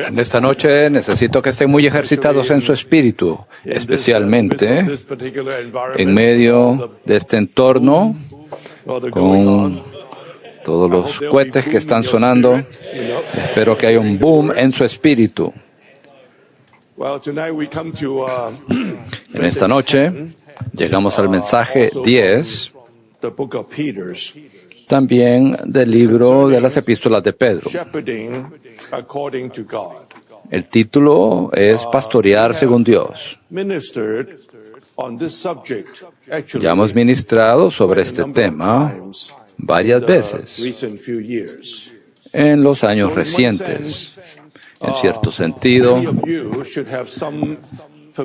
En esta noche necesito que estén muy ejercitados en su espíritu, especialmente en medio de este entorno, con todos los cohetes que están sonando. Espero que haya un boom en su espíritu. En esta noche llegamos al mensaje 10, también del libro de las epístolas de Pedro. El título es Pastorear según Dios. Ya hemos ministrado sobre este tema varias veces en los años recientes. En cierto sentido,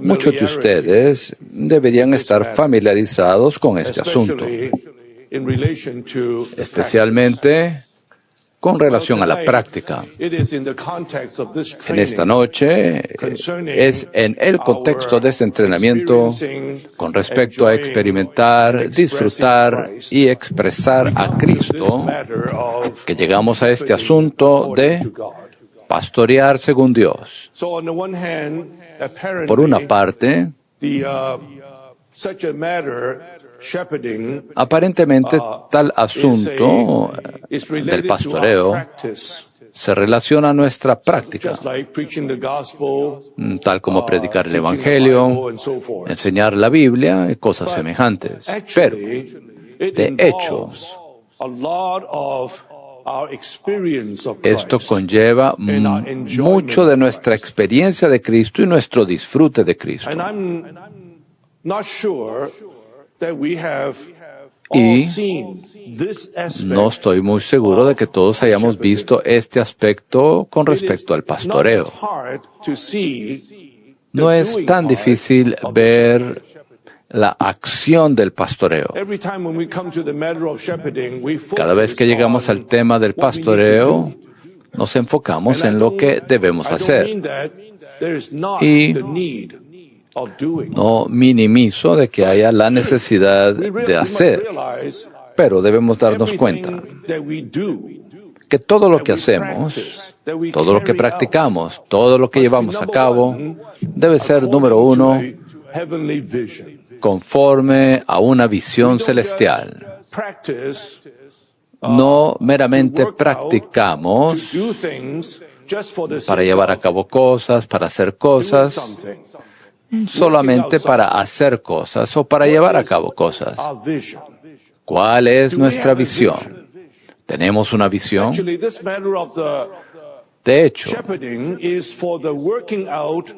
muchos de ustedes deberían estar familiarizados con este asunto, especialmente con relación a la práctica. En esta noche es en el contexto de este entrenamiento con respecto a experimentar, disfrutar y expresar a Cristo que llegamos a este asunto de pastorear según Dios. Por una parte, aparentemente tal asunto del pastoreo se relaciona a nuestra práctica, tal como predicar el Evangelio, enseñar la Biblia y cosas semejantes. Pero, de hecho, esto conlleva mucho de nuestra experiencia de Cristo y nuestro disfrute de Cristo. Y no estoy muy seguro de que todos hayamos visto este aspecto con respecto al pastoreo. No es tan difícil ver la acción del pastoreo. Cada vez que llegamos al tema del pastoreo, nos enfocamos en lo que debemos hacer. Y no minimizo de que haya la necesidad de hacer, pero debemos darnos cuenta que todo lo que hacemos, todo lo que practicamos, todo lo que llevamos a cabo, debe ser, número uno, conforme a una visión celestial. No meramente practicamos para llevar a cabo cosas, para hacer cosas, solamente para hacer cosas o para llevar a cabo cosas. ¿Cuál es nuestra visión? ¿Tenemos una visión? De hecho,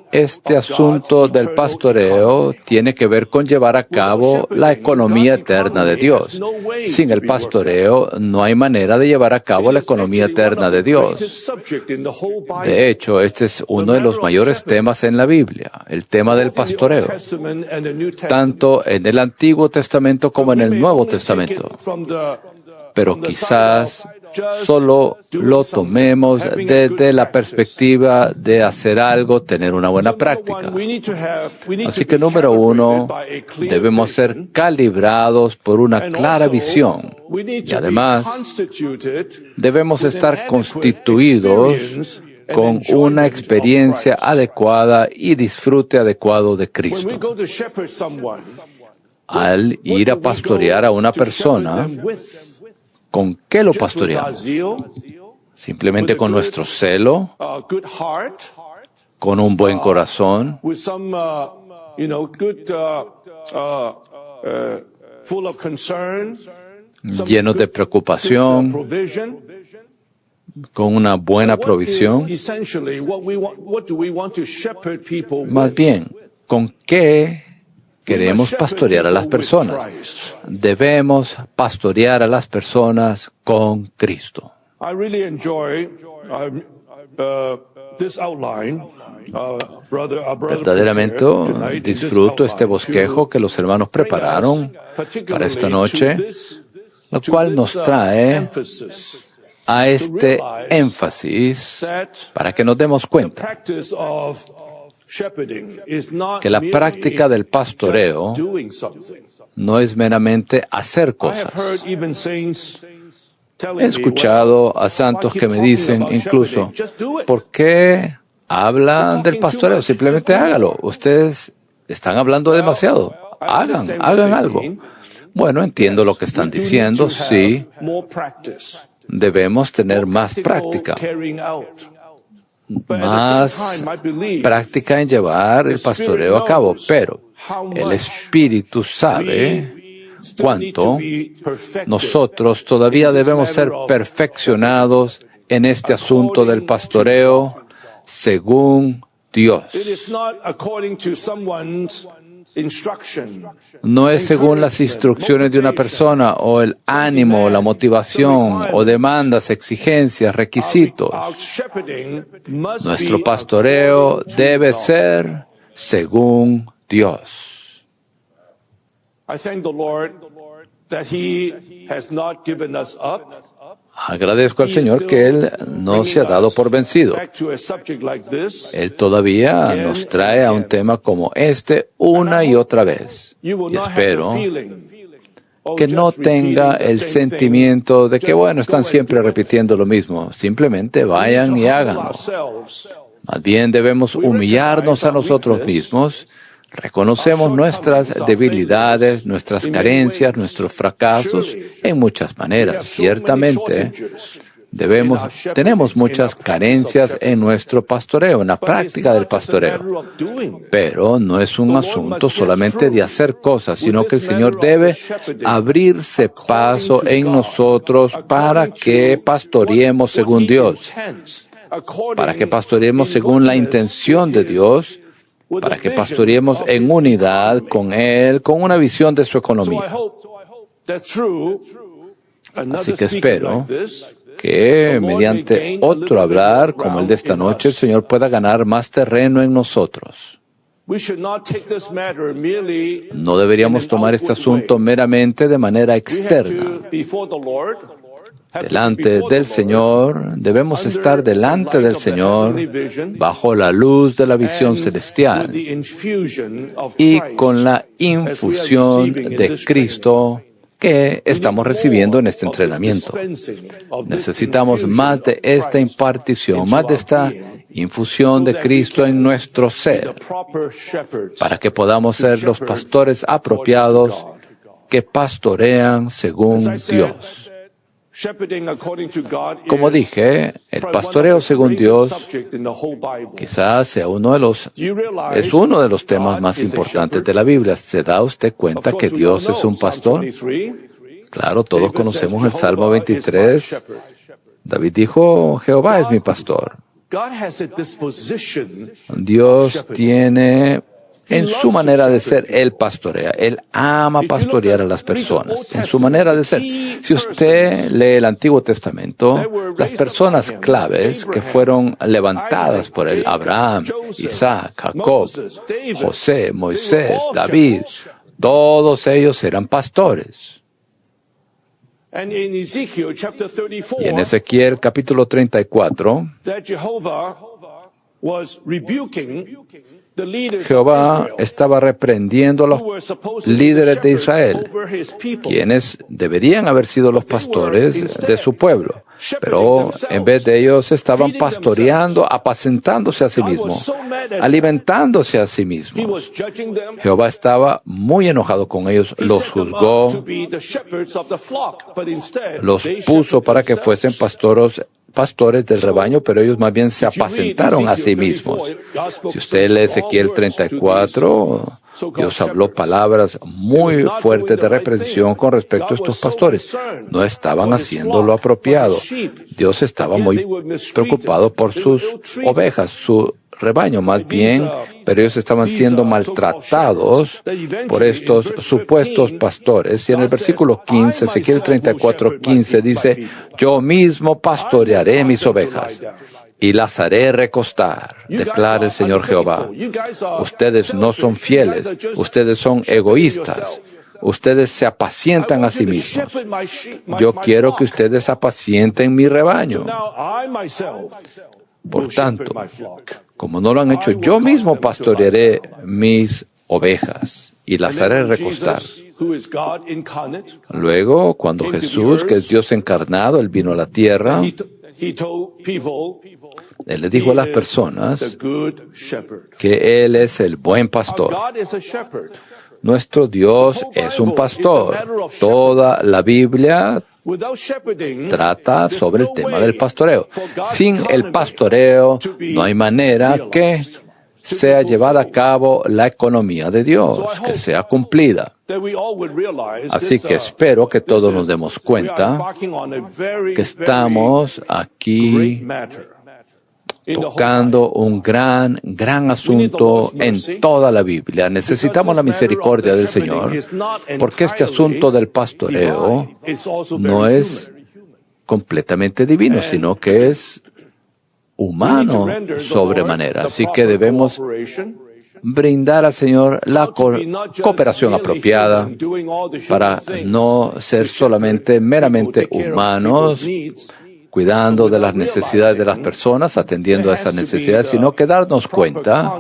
este asunto del pastoreo tiene que ver con llevar a cabo la economía eterna de Dios. Sin el pastoreo, no hay manera de llevar a cabo la economía eterna de Dios. De hecho, este es uno de los mayores temas en la Biblia, el tema del pastoreo, tanto en el Antiguo Testamento como en el Nuevo Testamento. Pero quizás solo lo tomemos desde la perspectiva de hacer algo, tener una buena práctica. Así que, número uno, debemos ser calibrados por una clara visión. Y además, debemos estar constituidos con una experiencia adecuada y disfrute adecuado de Cristo. Al ir a pastorear a una persona, ¿con qué lo pastoreamos? Simplemente con nuestro celo, con un buen corazón, llenos de preocupación, con una buena provisión. Más bien, ¿con qué queremos pastorear a las personas? Debemos pastorear a las personas con Cristo. Verdaderamente disfruto este bosquejo que los hermanos prepararon para esta noche, lo cual nos trae a este énfasis para que nos demos cuenta que la práctica del pastoreo no es meramente hacer cosas. He escuchado a santos que me dicen incluso, ¿por qué hablan del pastoreo? Simplemente hágalo. Ustedes están hablando demasiado. Hagan algo. Bueno, entiendo lo que están diciendo, sí. Debemos tener más práctica. Más práctica en llevar el pastoreo a cabo, pero el Espíritu sabe cuánto nosotros todavía debemos ser perfeccionados en este asunto del pastoreo según Dios. No es según las instrucciones de una persona o el ánimo, la motivación o demandas, exigencias, requisitos. Nuestro pastoreo debe ser según Dios. Agradezco al Señor que Él no se ha dado por vencido. Él todavía nos trae a un tema como este una y otra vez. Y espero que no tenga el sentimiento de que, bueno, están siempre repitiendo lo mismo. Simplemente vayan y háganlo. Más bien debemos humillarnos a nosotros mismos. Reconocemos nuestras debilidades, nuestras carencias, nuestros fracasos en muchas maneras. Ciertamente, tenemos muchas carencias en nuestro pastoreo, en la práctica del pastoreo. Pero no es un asunto solamente de hacer cosas, sino que el Señor debe abrirse paso en nosotros para que pastoreemos según Dios, para que pastoreemos según la intención de Dios, para que pastoreemos en unidad con Él, con una visión de su economía. Así que espero que mediante otro hablar como el de esta noche, el Señor pueda ganar más terreno en nosotros. No deberíamos tomar este asunto meramente de manera externa. Delante del Señor, debemos estar delante del Señor bajo la luz de la visión celestial y con la infusión de Cristo que estamos recibiendo en este entrenamiento. Necesitamos más de esta impartición, más de esta infusión de Cristo en nuestro ser, para que podamos ser los pastores apropiados que pastorean según Dios. Como dije, el pastoreo según Dios quizás sea uno de los temas más importantes de la Biblia. ¿Se da usted cuenta que Dios es un pastor? Claro, todos conocemos el Salmo 23. David dijo, Jehová es mi pastor. Dios tiene en su manera de ser, Él pastorea. Él ama pastorear a las personas, en su manera de ser. Si usted lee el Antiguo Testamento, las personas claves que fueron levantadas por él, Abraham, Isaac, Jacob, José, Moisés, David, todos ellos eran pastores. Y en Ezequiel capítulo 34, Jehová estaba reprendiendo a los líderes de Israel, quienes deberían haber sido los pastores de su pueblo, pero en vez de ellos estaban pastoreando, apacentándose a sí mismos, alimentándose a sí mismos. Jehová estaba muy enojado con ellos, los juzgó, los puso para que fuesen pastores del rebaño, pero ellos más bien se apacentaron a sí mismos. Si usted lee Ezequiel 34, Dios habló palabras muy fuertes de reprensión con respecto a estos pastores. No estaban haciendo lo apropiado. Dios estaba muy preocupado por sus ovejas, su rebaño más bien, pero ellos estaban siendo maltratados por estos supuestos pastores. Y en el versículo 15, Ezequiel 34:15 dice, yo mismo pastorearé mis ovejas y las haré recostar, declara el Señor Jehová. Ustedes no son fieles, ustedes son egoístas. Ustedes se apacientan a sí mismos. Yo quiero que ustedes apacienten mi rebaño. Por tanto, como no lo han hecho, yo mismo pastorearé mis ovejas. y las haré recostar. Luego, cuando Jesús, que es Dios encarnado, Él vino a la tierra, Él le dijo a las personas que Él es el buen pastor. Nuestro Dios es un pastor. Toda la Biblia trata sobre el tema del pastoreo. Sin el pastoreo no hay manera que sea llevada a cabo la economía de Dios, que sea cumplida. Así que espero que todos nos demos cuenta que estamos aquí tocando un gran asunto en toda la Biblia. Necesitamos la misericordia del Señor, porque este asunto del pastoreo no es completamente divino, sino que es humano sobremanera. Así que debemos brindar al Señor la cooperación apropiada para no ser solamente meramente humanos, cuidando de las necesidades de las personas, atendiendo a esas necesidades, sino que darnos cuenta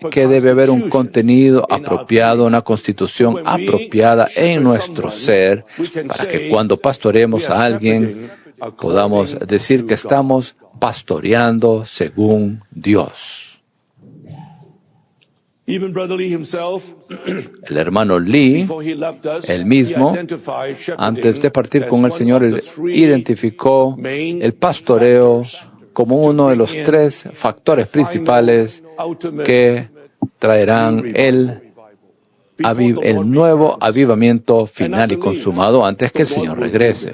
que debe haber un contenido apropiado, una constitución apropiada en nuestro ser, para que cuando pastoreemos a alguien podamos decir que estamos pastoreando según Dios. El hermano Lee, él mismo, antes de partir con el Señor, él identificó el pastoreo como uno de los 3 factores principales que traerán el nuevo avivamiento final y consumado antes que el Señor regrese.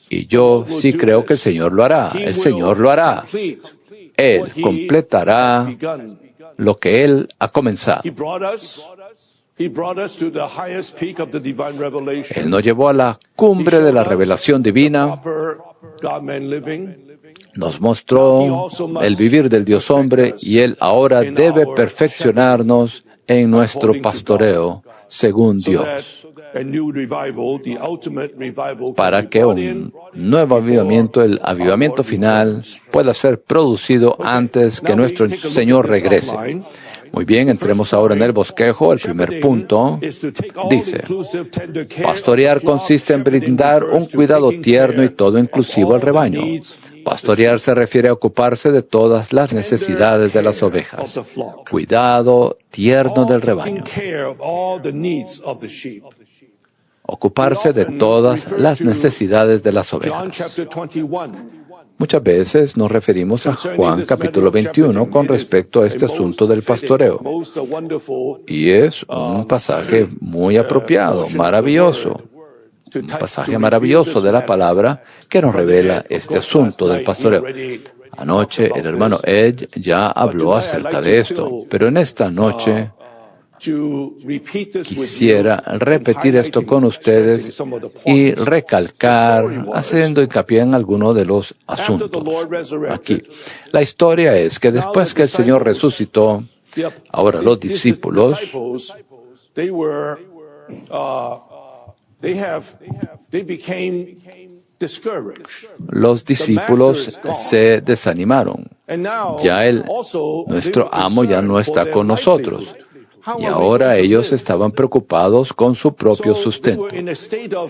Y yo sí creo que el Señor lo hará. El Señor lo hará. Él completará lo que Él ha comenzado. Él nos llevó a la cumbre de la revelación divina, nos mostró el vivir del Dios hombre y Él ahora debe perfeccionarnos en nuestro pastoreo según Dios, para que un nuevo avivamiento, el avivamiento final, pueda ser producido antes que nuestro Señor regrese. Muy bien, entremos ahora en el bosquejo. El primer punto dice: pastorear consiste en brindar un cuidado tierno y todo inclusivo al rebaño. Pastorear se refiere a ocuparse de todas las necesidades de las ovejas. Cuidado tierno del rebaño. Ocuparse de todas las necesidades de las ovejas. Muchas veces nos referimos a Juan capítulo 21 con respecto a este asunto del pastoreo. Y es un pasaje muy apropiado, maravilloso. Un pasaje maravilloso de la palabra que nos revela este asunto del pastoreo. Anoche el hermano Ed ya habló acerca de esto, pero en esta noche quisiera repetir esto con ustedes y recalcar, haciendo hincapié en alguno de los asuntos. Aquí, la historia es que después que el Señor resucitó, ahora los discípulos se desanimaron. Ya nuestro amo ya no está con nosotros. Y ahora ellos estaban preocupados con su propio sustento.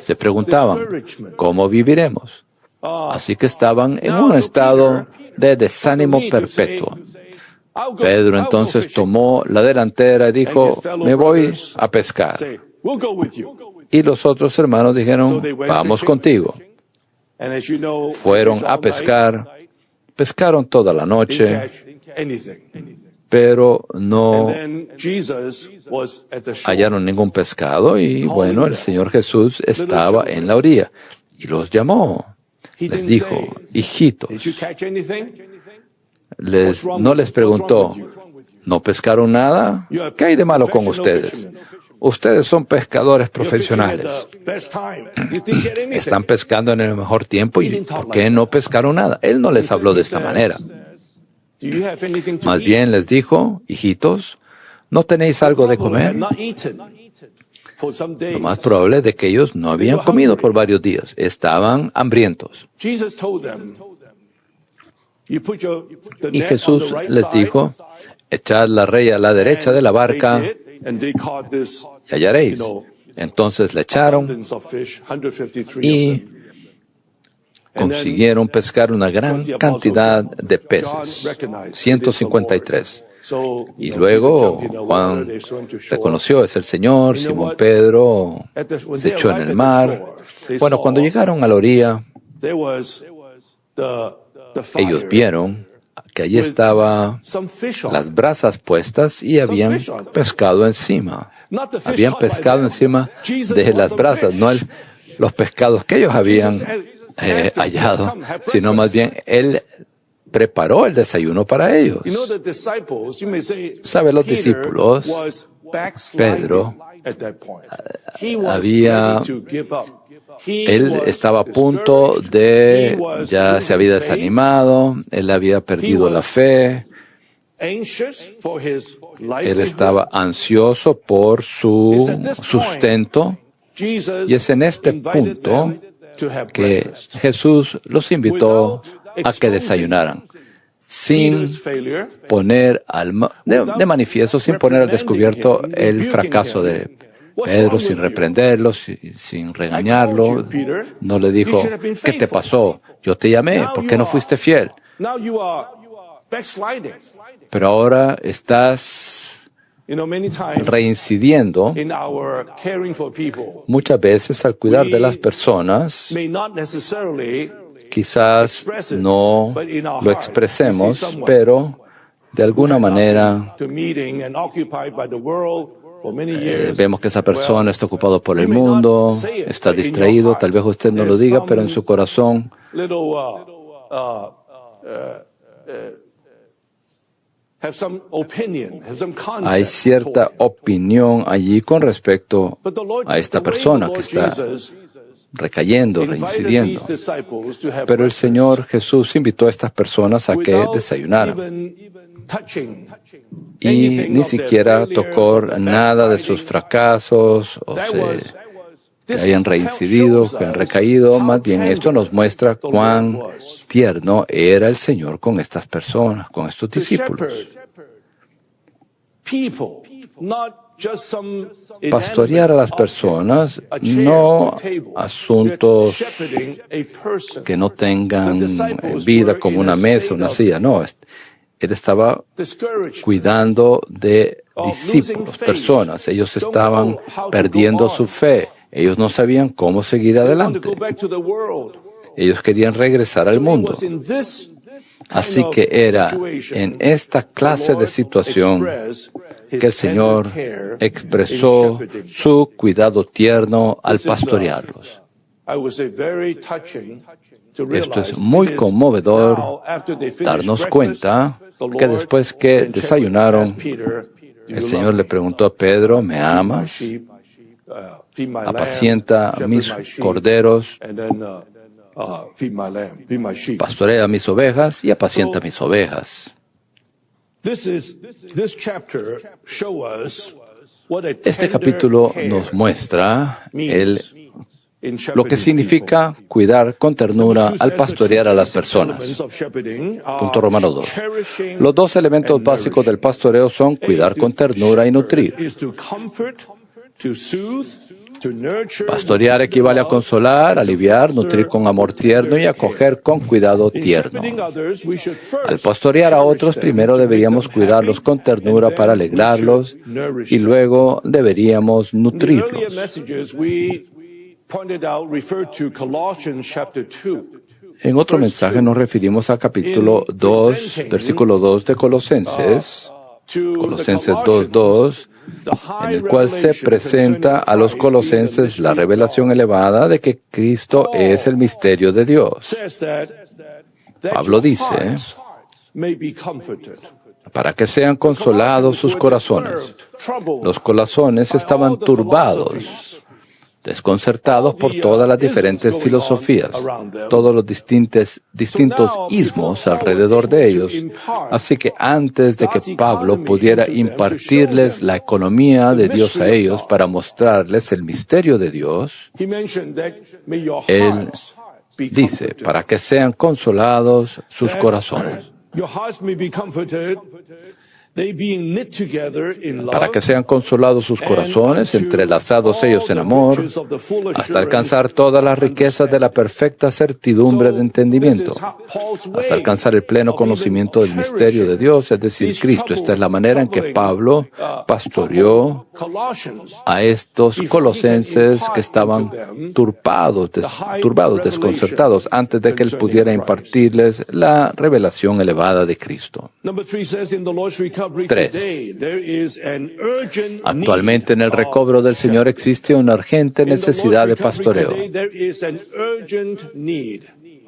Se preguntaban, ¿cómo viviremos? Así que estaban en un estado de desánimo perpetuo. Pedro entonces tomó la delantera y dijo, me voy a pescar. Y los otros hermanos dijeron, vamos contigo. Fueron a pescar, pescaron toda la noche, pero no hallaron ningún pescado y bueno, el Señor Jesús estaba en la orilla y los llamó. Les dijo, hijitos, no les preguntó, ¿no pescaron nada? ¿Qué hay de malo con ustedes? Ustedes son pescadores profesionales. Están pescando en el mejor tiempo y ¿por qué no pescaron nada? Él no les habló de esta manera. Más bien les dijo, hijitos, ¿no tenéis algo de comer? Lo más probable es de que ellos no habían comido por varios días. Estaban hambrientos. Y Jesús les dijo, echad la red a la derecha de la barca y hallaréis. Entonces le echaron y consiguieron pescar una gran cantidad de peces, 153. Y luego Juan reconoció, es el Señor. Simón Pedro se echó en el mar. Bueno, cuando llegaron a la orilla, ellos vieron que allí estaban las brasas puestas y habían pescado encima. Habían pescado encima de las brasas, no los pescados que ellos habían hallado, sino más bien Él preparó el desayuno para ellos. ¿Sabe? Los discípulos, Pedro, él estaba a punto de, ya se había desanimado, él había perdido la fe, él estaba ansioso por su sustento, y es en este punto que Jesús los invitó a que desayunaran, sin poner de manifiesto, sin poner al descubierto el fracaso de Pedro, sin reprenderlo, sin regañarlo. No le dijo, ¿qué te pasó? Yo te llamé, ¿por qué no fuiste fiel? Pero ahora estás reincidiendo. Muchas veces al cuidar de las personas, quizás no lo expresemos, pero de alguna manera vemos que esa persona está ocupada por el mundo, está distraído, tal vez usted no lo diga, pero en su corazón hay cierta opinión allí con respecto a esta persona que está recayendo, reincidiendo. Pero el Señor Jesús invitó a estas personas a que desayunaran. Y ni siquiera tocó nada de sus fracasos, que hayan reincidido, que han recaído. Más bien, esto nos muestra cuán tierno era el Señor con estas personas, con estos discípulos. Pastorear a las personas, no asuntos que no tengan vida como una mesa, una silla, no. Él estaba cuidando de discípulos, personas. Ellos estaban perdiendo su fe. Ellos no sabían cómo seguir adelante. Ellos querían regresar al mundo. Así que era en esta clase de situación que el Señor expresó su cuidado tierno al pastorearlos. Esto es muy conmovedor darnos cuenta que después que desayunaron, el Señor le preguntó a Pedro, ¿me amas? Apacienta mis corderos, pastorea mis ovejas y apacienta mis ovejas. Este capítulo nos muestra lo que significa cuidar con ternura al pastorear a las personas. Punto Romano 2. Los dos elementos básicos del pastoreo son cuidar con ternura y nutrir. Pastorear equivale a consolar, aliviar, nutrir con amor tierno y acoger con cuidado tierno. Al pastorear a otros, primero deberíamos cuidarlos con ternura para alegrarlos y luego deberíamos nutrirlos. En otro mensaje nos referimos al capítulo 2, versículo 2 de Colosenses 2:2, en el cual se presenta a los colosenses la revelación elevada de que Cristo es el misterio de Dios. Pablo dice, para que sean consolados sus corazones. Los colosenses estaban turbados, desconcertados por todas las diferentes filosofías, todos los distintos ismos alrededor de ellos. Así que antes de que Pablo pudiera impartirles la economía de Dios a ellos para mostrarles el misterio de Dios, él dice, para que sean consolados sus corazones. para que sean consolados sus corazones, entrelazados ellos en amor, hasta alcanzar todas las riquezas de la perfecta certidumbre de entendimiento, hasta alcanzar el pleno conocimiento del misterio de Dios, es decir, Cristo. Esta es la manera en que Pablo pastoreó a estos colosenses que estaban turbados, desconcertados, antes de que él pudiera impartirles la revelación elevada de Cristo. 3. Actualmente en el recobro del Señor existe una urgente necesidad de pastoreo.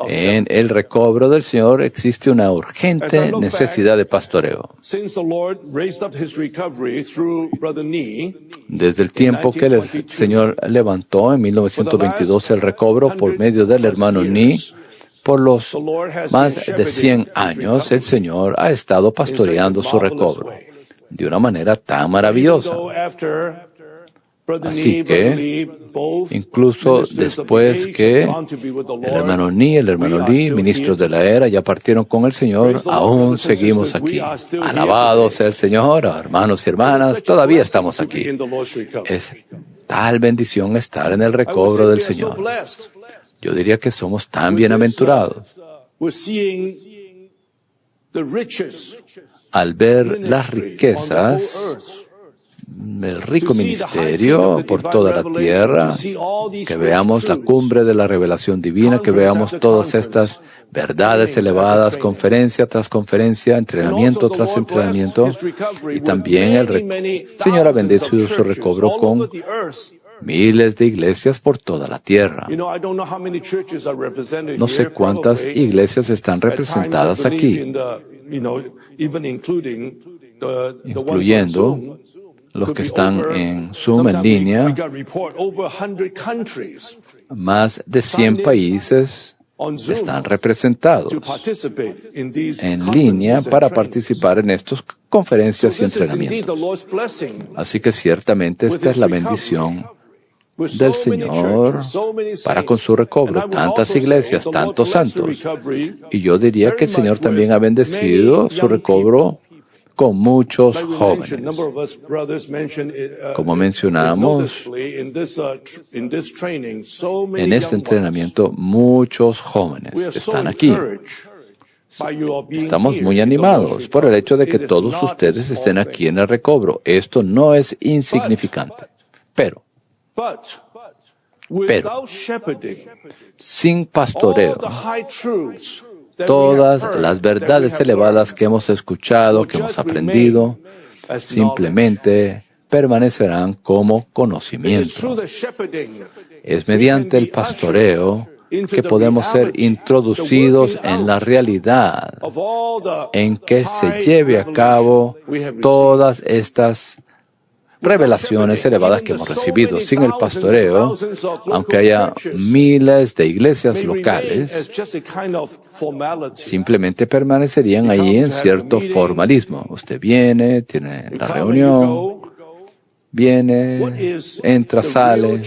En el recobro del Señor existe una urgente necesidad de pastoreo. Desde el tiempo que el Señor levantó en 1922 el recobro por medio del hermano Nee, por los más de 100 años, el Señor ha estado pastoreando su recobro de una manera tan maravillosa. Así que, incluso después que el hermano Nee y el hermano Lee, ministros de la era, ya partieron con el Señor, aún seguimos aquí. Alabado sea el Señor, hermanos y hermanas, todavía estamos aquí. Es tal bendición estar en el recobro del Señor. Yo diría que somos tan bienaventurados al ver las riquezas del rico ministerio por toda la tierra, que veamos la cumbre de la revelación divina, que veamos todas estas verdades elevadas, conferencia tras conferencia, entrenamiento tras entrenamiento, y también el Señor ha bendecido su recobro con miles de iglesias por toda la tierra. No sé cuántas iglesias están representadas aquí, incluyendo los que están en Zoom en línea. Más de 100 países están representados en línea para participar en estas conferencias y entrenamientos. Así que ciertamente esta es la bendición del Señor para con su recobro, tantas iglesias, tantos santos. Y yo diría que el Señor también ha bendecido su recobro con muchos jóvenes. Como mencionamos, en este entrenamiento muchos jóvenes están aquí. Estamos muy animados por el hecho de que todos ustedes estén aquí en el recobro. Esto no es insignificante. Pero, sin pastoreo, todas las verdades elevadas que hemos escuchado, que hemos aprendido, simplemente permanecerán como conocimiento. Es mediante el pastoreo que podemos ser introducidos en la realidad en que se lleve a cabo todas estas revelaciones elevadas que hemos recibido. Sin el pastoreo, aunque haya miles de iglesias locales, simplemente permanecerían ahí en cierto formalismo. Usted viene, tiene la reunión, viene, entra, sale.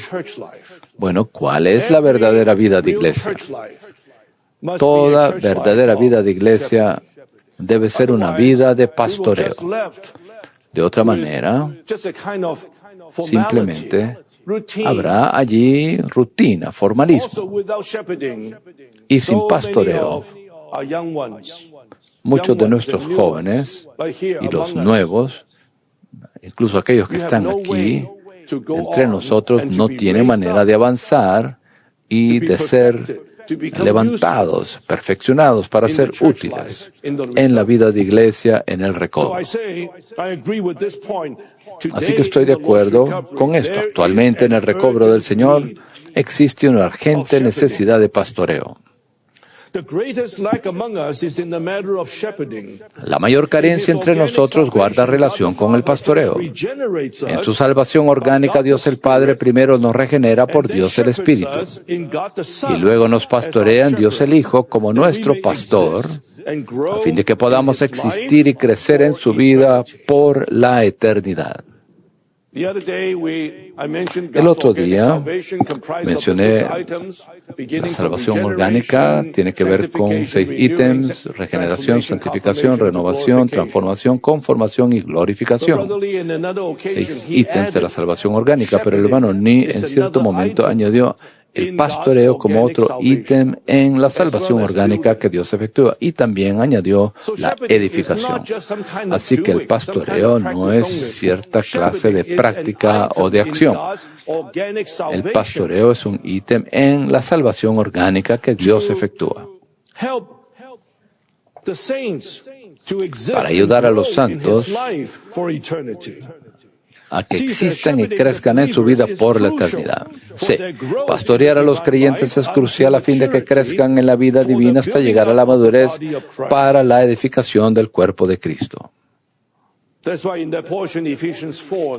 Bueno, ¿cuál es la verdadera vida de iglesia? Toda verdadera vida de iglesia debe ser una vida de pastoreo. De otra manera, simplemente habrá allí rutina, formalismo. Y sin pastoreo, muchos de nuestros jóvenes y los nuevos, incluso aquellos que están aquí entre nosotros, no tienen manera de avanzar y de ser levantados, perfeccionados para ser útiles en la vida de iglesia, en el recobro. Así que estoy de acuerdo con esto. Actualmente en el recobro del Señor existe una urgente necesidad de pastoreo. La mayor carencia entre nosotros guarda relación con el pastoreo. En su salvación orgánica, Dios el Padre primero nos regenera por Dios el Espíritu, y luego nos pastorea en Dios el Hijo como nuestro pastor, a fin de que podamos existir y crecer en su vida por la eternidad. El otro día mencioné la salvación orgánica, tiene que ver con 6 ítems: regeneración, santificación, renovación, transformación, conformación y glorificación. 6 ítems de la salvación orgánica, pero el hermano Ni en cierto momento añadió el pastoreo como otro ítem en la salvación orgánica que Dios efectúa, y también añadió la edificación. Así que el pastoreo no es cierta clase de práctica o de acción. El pastoreo es un ítem en la salvación orgánica que Dios efectúa para ayudar a los santos a que existan y crezcan en su vida por la eternidad. Sí, pastorear a los creyentes es crucial a fin de que crezcan en la vida divina hasta llegar a la madurez para la edificación del cuerpo de Cristo.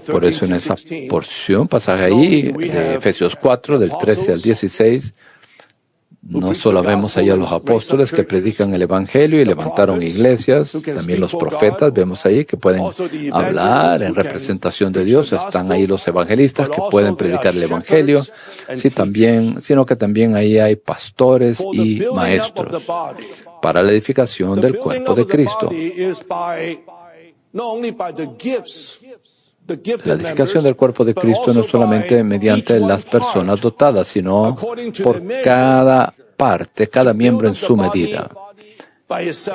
Por eso en esa porción, pasaje ahí, de Efesios 4, del 13 al 16, no solo vemos ahí a los apóstoles que predican el Evangelio y levantaron iglesias, también los profetas, vemos ahí que pueden hablar en representación de Dios, están ahí los evangelistas que pueden predicar el Evangelio, sino que también ahí hay pastores y maestros para la edificación del cuerpo de Cristo. La edificación del cuerpo de Cristo no es solamente mediante las personas dotadas, sino por cada parte, cada miembro en su medida.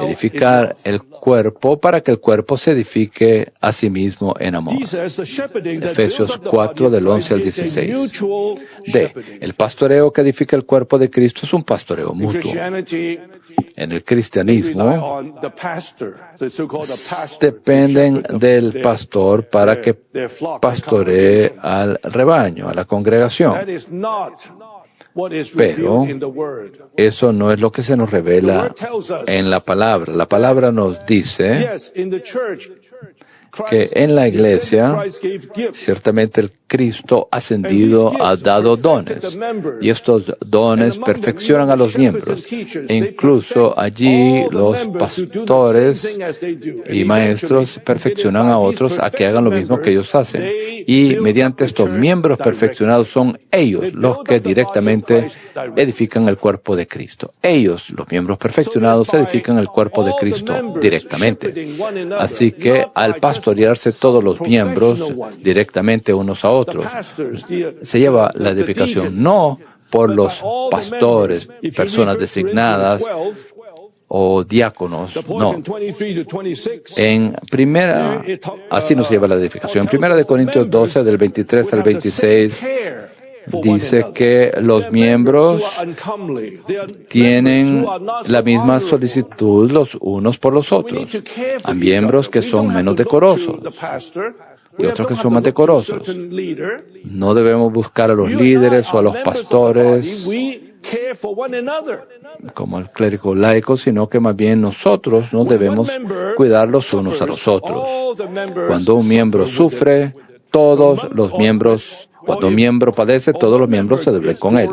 Edificar el cuerpo para que el cuerpo se edifique a sí mismo en amor. Efesios 4, del 11 al 16. El pastoreo que edifica el cuerpo de Cristo es un pastoreo mutuo. En el cristianismo, dependen del pastor para que pastoree al rebaño, a la congregación. Pero eso no es lo que se nos revela en la palabra. La palabra nos dice que en la iglesia, ciertamente el Cristo ascendido ha dado dones, y estos dones perfeccionan a los miembros. E incluso allí los pastores y maestros perfeccionan a otros a que hagan lo mismo que ellos hacen. Y mediante estos miembros perfeccionados son ellos los que directamente edifican el cuerpo de Cristo. Ellos, los miembros perfeccionados, edifican el cuerpo de Cristo directamente. Así que al pastorearse todos los miembros directamente unos a otros, se lleva la edificación no por los pastores, personas designadas o diáconos, no. Así nos lleva la edificación. En 1 Corintios 12, del 23 al 26, dice que los miembros tienen la misma solicitud los unos por los otros. Hay miembros que son menos decorosos y otros que son más decorosos. No debemos buscar a los líderes o a los pastores como el clérigo laico, sino que más bien nosotros nos debemos cuidar los unos a los otros. Cuando un miembro sufre, todos los miembros Cuando un miembro padece, todos los miembros se deben con él.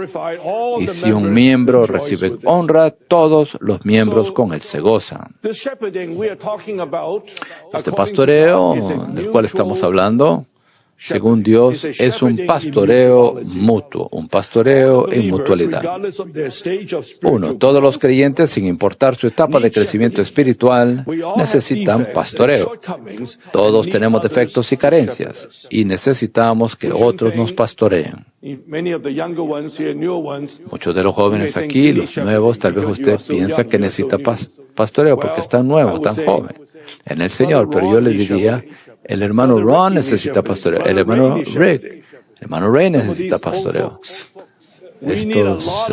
Y si un miembro recibe honra, todos los miembros con él se gozan. Este pastoreo del cual estamos hablando, según Dios, es un pastoreo mutuo, un pastoreo en mutualidad. 1. Todos los creyentes, sin importar su etapa de crecimiento espiritual, necesitan pastoreo. Todos tenemos defectos y carencias, y necesitamos que otros nos pastoreen. Muchos de los jóvenes aquí, los nuevos, tal vez usted piensa que necesita pastoreo porque es tan nuevo, tan joven en el Señor, pero yo le diría, el hermano Ron necesita pastoreo, el hermano Rick, el hermano Ray necesita pastoreo. Estos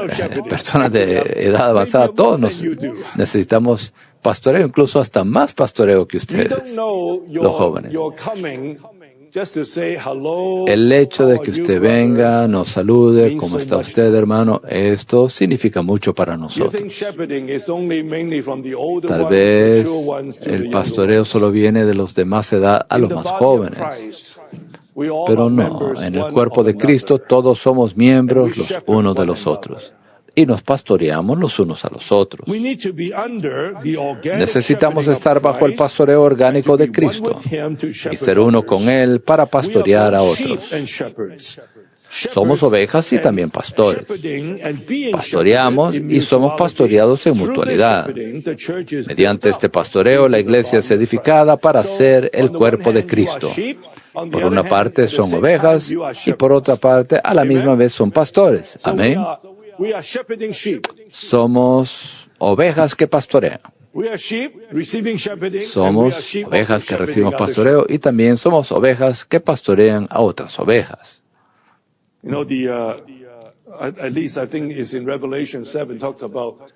personas de edad avanzada, todos necesitamos pastoreo, incluso hasta más pastoreo que ustedes, los jóvenes. El hecho de que usted venga, nos salude, ¿cómo está usted, hermano? Esto significa mucho para nosotros. Tal vez el pastoreo solo viene de los de más edad a los más jóvenes. Pero no, en el cuerpo de Cristo todos somos miembros los unos de los otros. y nos pastoreamos los unos a los otros. Necesitamos estar bajo el pastoreo orgánico de Cristo y ser uno con Él para pastorear a otros. Somos ovejas y también pastores. Pastoreamos y somos pastoreados en mutualidad. Mediante este pastoreo, la iglesia es edificada para ser el cuerpo de Cristo. Por una parte son ovejas y por otra parte a la misma vez son pastores. Amén. Somos ovejas que pastorean. Somos ovejas que reciben pastoreo y también somos ovejas que pastorean a otras ovejas.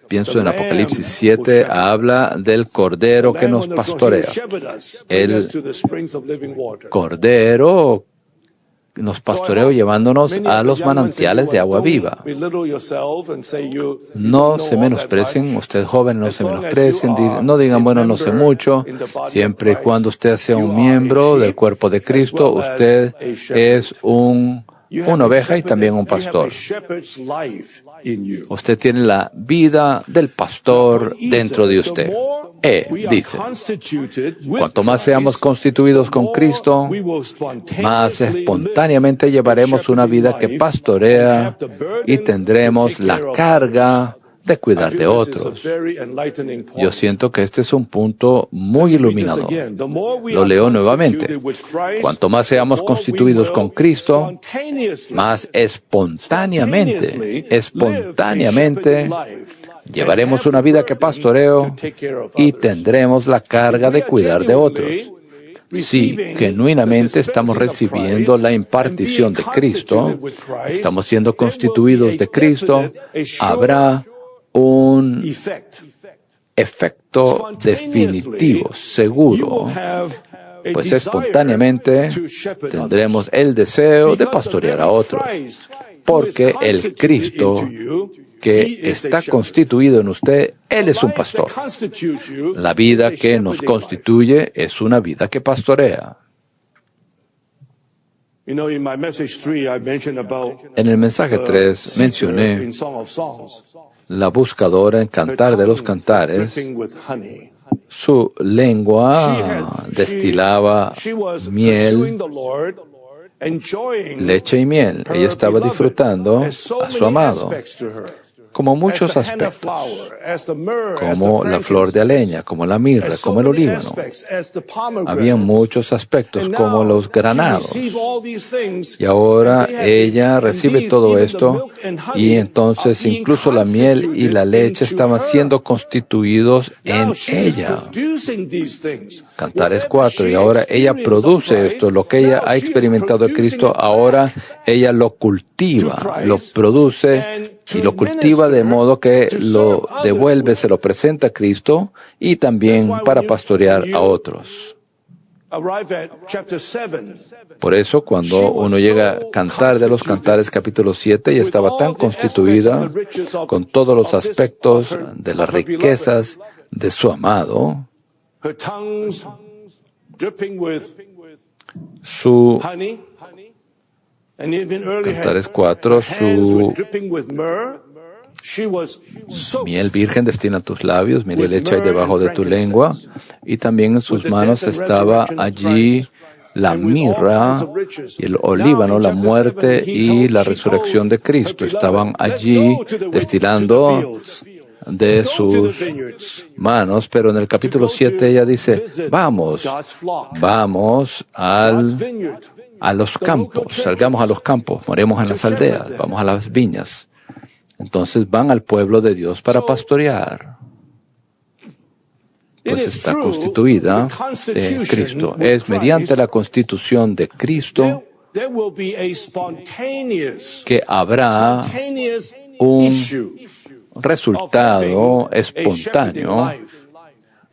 Pienso en Apocalipsis 7, habla del Cordero que nos pastorea. El Cordero nos pastoreó llevándonos a los manantiales de agua viva. No se menosprecien, ustedes jóvenes no se menosprecien, no digan, bueno, no sé mucho. Siempre y cuando usted sea un miembro del cuerpo de Cristo, usted es una oveja y también un pastor. Usted tiene la vida del pastor dentro de usted. Dice, cuanto más seamos constituidos con Cristo, más espontáneamente llevaremos una vida que pastorea y tendremos la carga de cuidar de otros. Yo siento que este es un punto muy iluminador. Lo leo nuevamente. Cuanto más seamos constituidos con Cristo, más espontáneamente, llevaremos una vida que pastoreo y tendremos la carga de cuidar de otros. Si genuinamente estamos recibiendo la impartición de Cristo, estamos siendo constituidos de Cristo, habrá un efecto definitivo, seguro, pues espontáneamente tendremos el deseo de pastorear a otros, porque el Cristo que está constituido en usted, Él es un pastor. La vida que nos constituye es una vida que pastorea. En el mensaje 3 mencioné la buscadora en Cantar de los Cantares. Su lengua destilaba miel, leche y miel. Ella estaba disfrutando a su amado, como muchos aspectos, como la flor de aleña, como la mirra, como el olíbano. Había muchos aspectos, como los granados. Y ahora ella recibe todo esto, y entonces incluso la miel y la leche estaban siendo constituidos en ella. Cantares 4, y ahora ella produce esto, lo que ella ha experimentado de Cristo, ahora ella lo cultiva, lo produce y lo cultiva de modo que lo devuelve, se lo presenta a Cristo y también para pastorear a otros. Por eso, cuando uno llega a Cantar de los Cantares, capítulo 7, ella estaba tan constituida con todos los aspectos de las riquezas de su amado, su Cantares 4, su miel virgen destina tus labios, miel y leche hay debajo de tu lengua, y también en sus manos estaba allí la mirra y el olíbano, la muerte y la resurrección de Cristo. Estaban allí destilando de sus manos, pero en el capítulo 7 ella dice, vamos a los campos, salgamos a los campos, moremos en las aldeas, vamos a las viñas. Entonces van al pueblo de Dios para pastorear. Pues está constituida de Cristo. Es mediante la constitución de Cristo que habrá un resultado espontáneo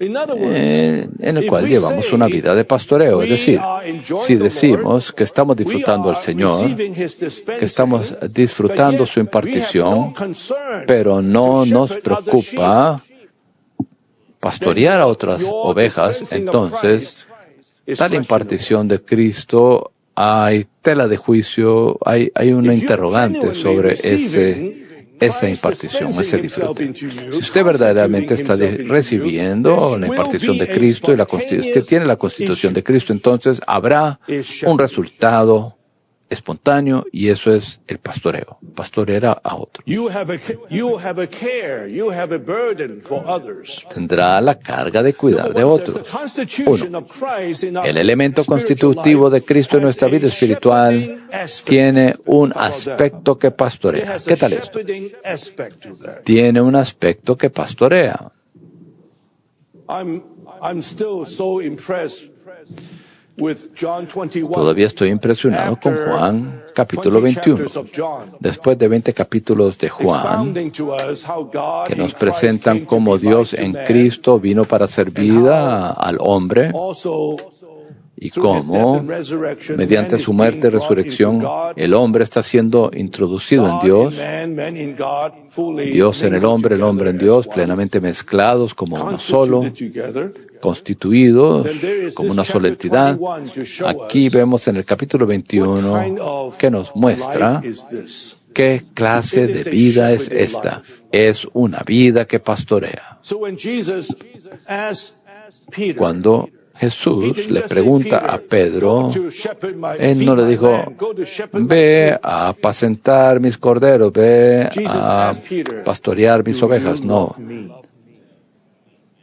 en el cual llevamos una vida de pastoreo. Es decir, si decimos que estamos disfrutando al Señor, que estamos disfrutando su impartición, pero no nos preocupa pastorear a otras ovejas, entonces tal impartición de Cristo, hay tela de juicio, hay una interrogante sobre ese esa impartición, ese disfrute. Si usted verdaderamente está recibiendo la impartición de Cristo y usted tiene la constitución de Cristo, entonces habrá un resultado espontáneo, y eso es el pastoreo. Pastorear a otros. Tendrá la carga de cuidar de otros. 1. El elemento constitutivo de Cristo en nuestra vida espiritual tiene un aspecto que pastorea. ¿Qué tal esto? Tiene un aspecto que pastorea. Todavía estoy impresionado con Juan capítulo 21. Después de 20 capítulos de Juan, que nos presentan cómo Dios en Cristo vino para hacer vida al hombre, y cómo, mediante su muerte y resurrección, el hombre está siendo introducido en Dios, Dios en el hombre en Dios, plenamente mezclados como uno solo, constituidos como una sola entidad. Aquí vemos en el capítulo 21 que nos muestra qué clase de vida es esta. Es una vida que pastorea. Cuando Jesús le pregunta a Pedro, Él no le dijo, ve a apacentar mis corderos, ve a pastorear mis ovejas. No.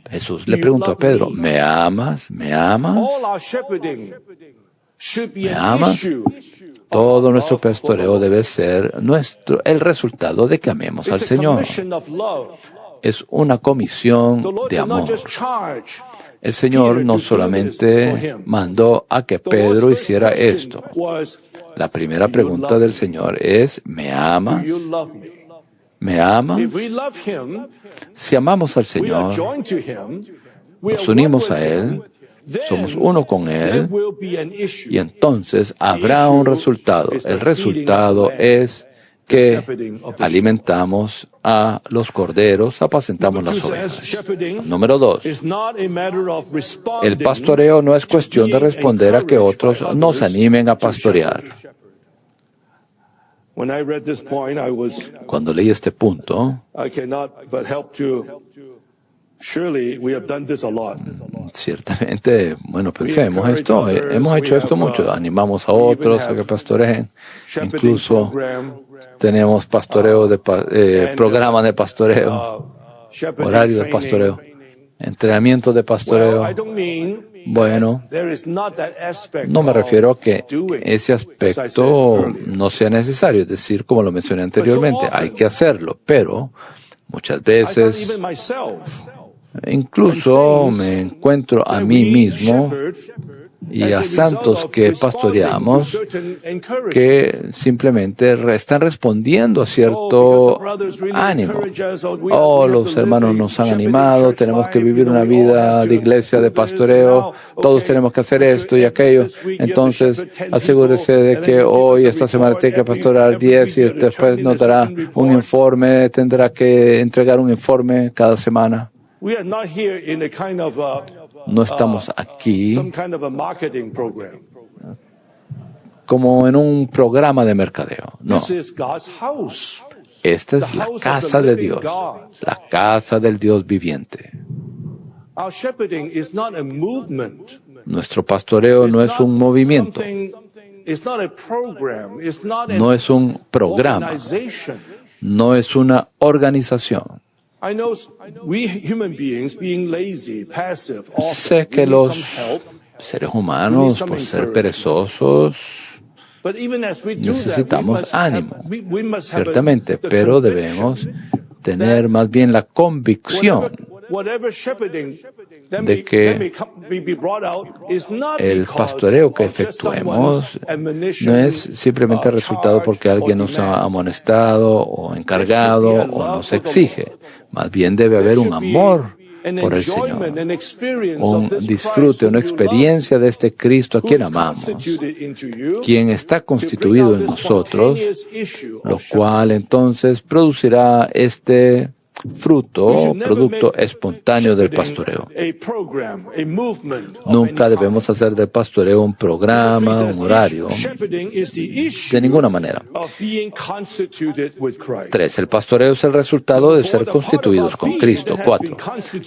Jesús le preguntó a Pedro, ¿me amas? ¿Me amas? ¿Me amas? Todo nuestro pastoreo debe ser el resultado de que amemos al Señor. Es una comisión de amor. El Señor no solamente mandó a que Pedro hiciera esto. La primera pregunta del Señor es, ¿me amas? ¿Me amas? Si amamos al Señor, nos unimos a Él, somos uno con Él, y entonces habrá un resultado. El resultado es que alimentamos a los corderos, apacentamos las ovejas. Número 2. El pastoreo no es cuestión de responder a que otros nos animen a pastorear. Cuando leí este punto, ciertamente, pensé, hemos hecho esto mucho, animamos a otros a que pastoreen, incluso tenemos pastoreo programas de pastoreo, horario de pastoreo, entrenamiento de pastoreo. No me refiero a que ese aspecto no sea necesario, es decir, como lo mencioné anteriormente, hay que hacerlo, pero muchas veces incluso me encuentro a mí mismo y a santos que pastoreamos que simplemente están respondiendo a cierto ánimo. Los hermanos nos han animado, tenemos que vivir una vida de iglesia, de pastoreo, todos tenemos que hacer esto y aquello. Entonces, asegúrese de que hoy, esta semana, tiene que pastorear 10 y después nos dará un informe, tendrá que entregar un informe cada semana. No estamos aquí como en un programa de mercadeo. No. Esta es la casa de Dios, la casa del Dios viviente. Nuestro pastoreo no es un movimiento, no es un programa, no es una organización. Sé que los seres humanos, por ser perezosos, necesitamos ánimo, ciertamente, pero debemos tener más bien la convicción de que el pastoreo que efectuemos no es simplemente resultado porque alguien nos ha amonestado o encargado o nos exige. Más bien debe haber un amor por el Señor, un disfrute, una experiencia de este Cristo a quien amamos, quien está constituido en nosotros, lo cual entonces producirá este fruto, producto espontáneo del pastoreo. Nunca debemos hacer del pastoreo un programa, un horario, de ninguna manera. 3. El pastoreo es el resultado de ser constituidos con Cristo. 4.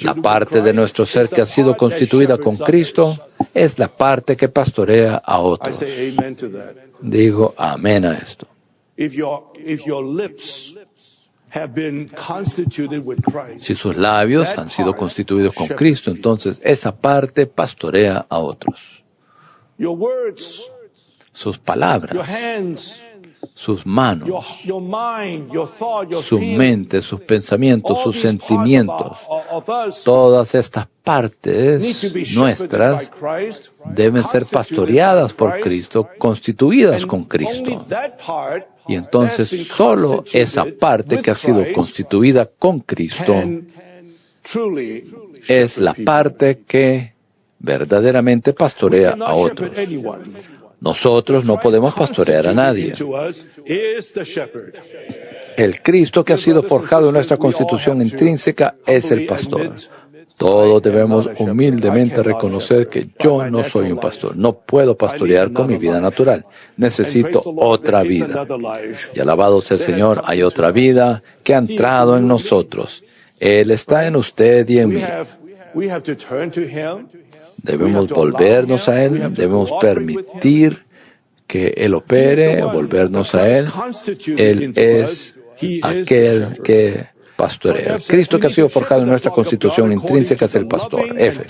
La parte de nuestro ser que ha sido constituida con Cristo es la parte que pastorea a otros. Digo amén a esto. Si sus labios han sido constituidos con Cristo, entonces esa parte pastorea a otros. Sus palabras, sus manos, su mente, sus pensamientos, sus sentimientos, todas estas partes nuestras deben ser pastoreadas por Cristo, constituidas con Cristo. Y entonces solo esa parte que ha sido constituida con Cristo es la parte que verdaderamente pastorea a otros. Nosotros no podemos pastorear a nadie. El Cristo que ha sido forjado en nuestra constitución intrínseca es el pastor. Todos debemos humildemente reconocer que yo no soy un pastor. No puedo pastorear con mi vida natural. Necesito otra vida. Y alabado sea el Señor, hay otra vida que ha entrado en nosotros. Él está en usted y en mí. Debemos volvernos a Él, debemos permitir que Él opere, volvernos a Él. Él es aquel que pastorea. Cristo que ha sido forjado en nuestra constitución intrínseca es el pastor. F.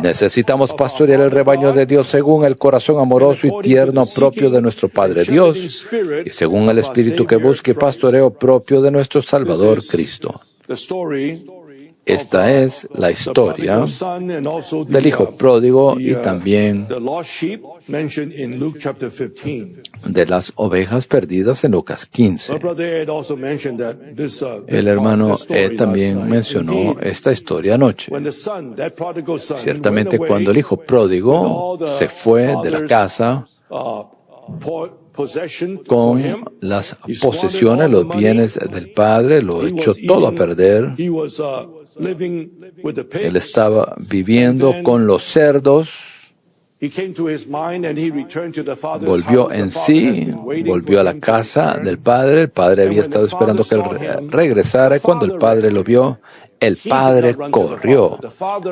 Necesitamos pastorear el rebaño de Dios según el corazón amoroso y tierno propio de nuestro Padre Dios y según el espíritu que busque pastoreo propio de nuestro Salvador Cristo. Esta es la historia del Hijo pródigo y también de las ovejas perdidas en Lucas 15. El hermano Ed también mencionó esta historia anoche. Ciertamente, cuando el Hijo pródigo se fue de la casa con las posesiones, los bienes del Padre, lo echó todo a perder. Él estaba viviendo con los cerdos, volvió en sí, volvió a la casa del Padre. El Padre había estado esperando que él regresara y cuando el Padre lo vio, el Padre corrió.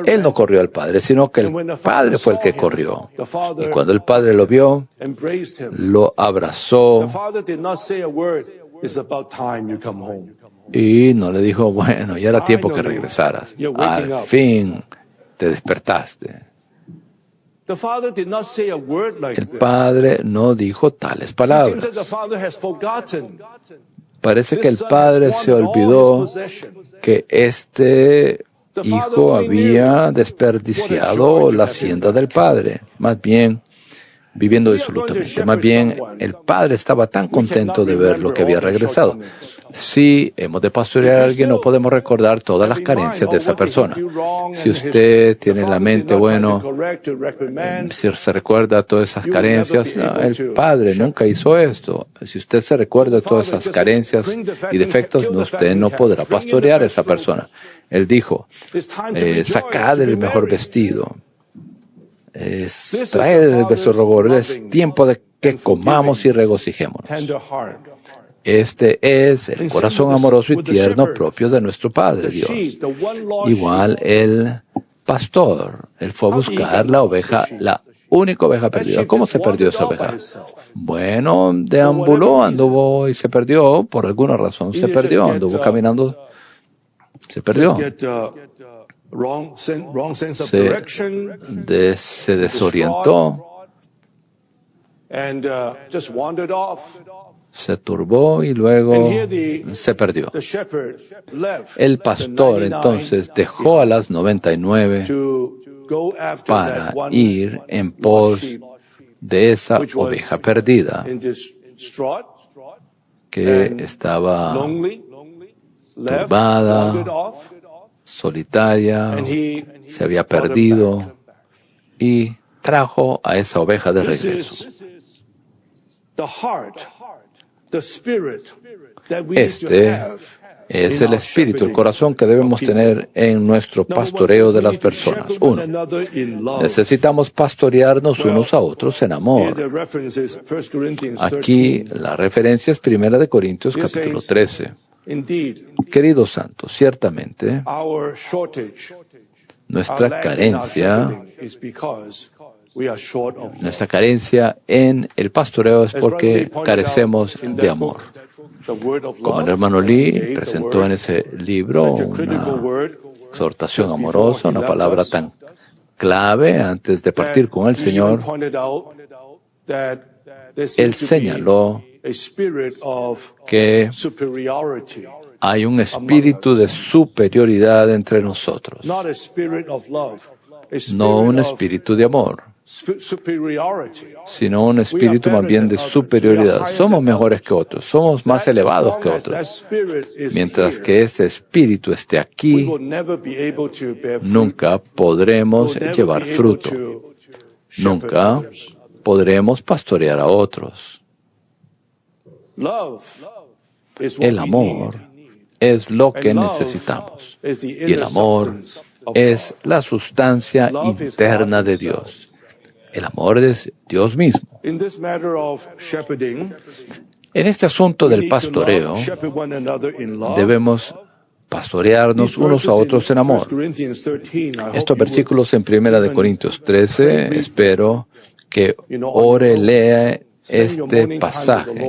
Él no corrió al Padre, sino que el Padre fue el que corrió. Y cuando el Padre lo vio, lo abrazó y no le dijo, bueno, ya era tiempo que regresaras. Al fin te despertaste. El Padre no dijo tales palabras. Parece que el Padre se olvidó que este hijo había desperdiciado la hacienda del Padre. Más bien, viviendo disolutamente. Más bien, el Padre estaba tan contento de ver lo que había regresado. Si hemos de pastorear a alguien, no podemos recordar todas las carencias de esa persona. Si usted tiene en la mente, bueno, si se recuerda todas esas carencias, el Padre nunca hizo esto. Si usted se recuerda todas esas carencias y defectos, usted no podrá pastorear a esa persona. Él dijo, sacad el mejor vestido. Traed el becerro, es tiempo de que comamos y regocijémonos. Este es el corazón amoroso y tierno propio de nuestro Padre Dios. Igual el pastor, él fue a buscar la oveja, la única oveja perdida. ¿Cómo se perdió esa oveja? Bueno, deambuló, anduvo y se perdió, por alguna razón se perdió, anduvo caminando, se perdió. Se desorientó, se turbó y luego se perdió. El pastor entonces dejó a las 99 para ir en pos de esa oveja perdida que estaba turbada, solitaria, se había perdido y trajo a esa oveja de regreso. Este Es el espíritu, el corazón que debemos tener en nuestro pastoreo de las personas. Uno, necesitamos pastorearnos unos a otros en amor. Aquí la referencia es 1 Corintios capítulo 13. Queridos santos, ciertamente nuestra carencia en el pastoreo es porque carecemos de amor. Como el hermano Lee presentó en ese libro una exhortación amorosa, una palabra tan clave antes de partir con el Señor, él señaló que hay un espíritu de superioridad entre nosotros, no un espíritu de amor, sino un espíritu más bien de superioridad. Somos mejores que otros, somos más elevados que otros. Mientras que ese espíritu esté aquí, nunca podremos llevar fruto, nunca podremos pastorear a otros. El amor es lo que necesitamos, y el amor es la sustancia interna de Dios. El amor es Dios mismo. En este asunto del pastoreo, debemos pastorearnos unos a otros en amor. Estos versículos en 1 Corintios 13, espero que ore, lea este pasaje,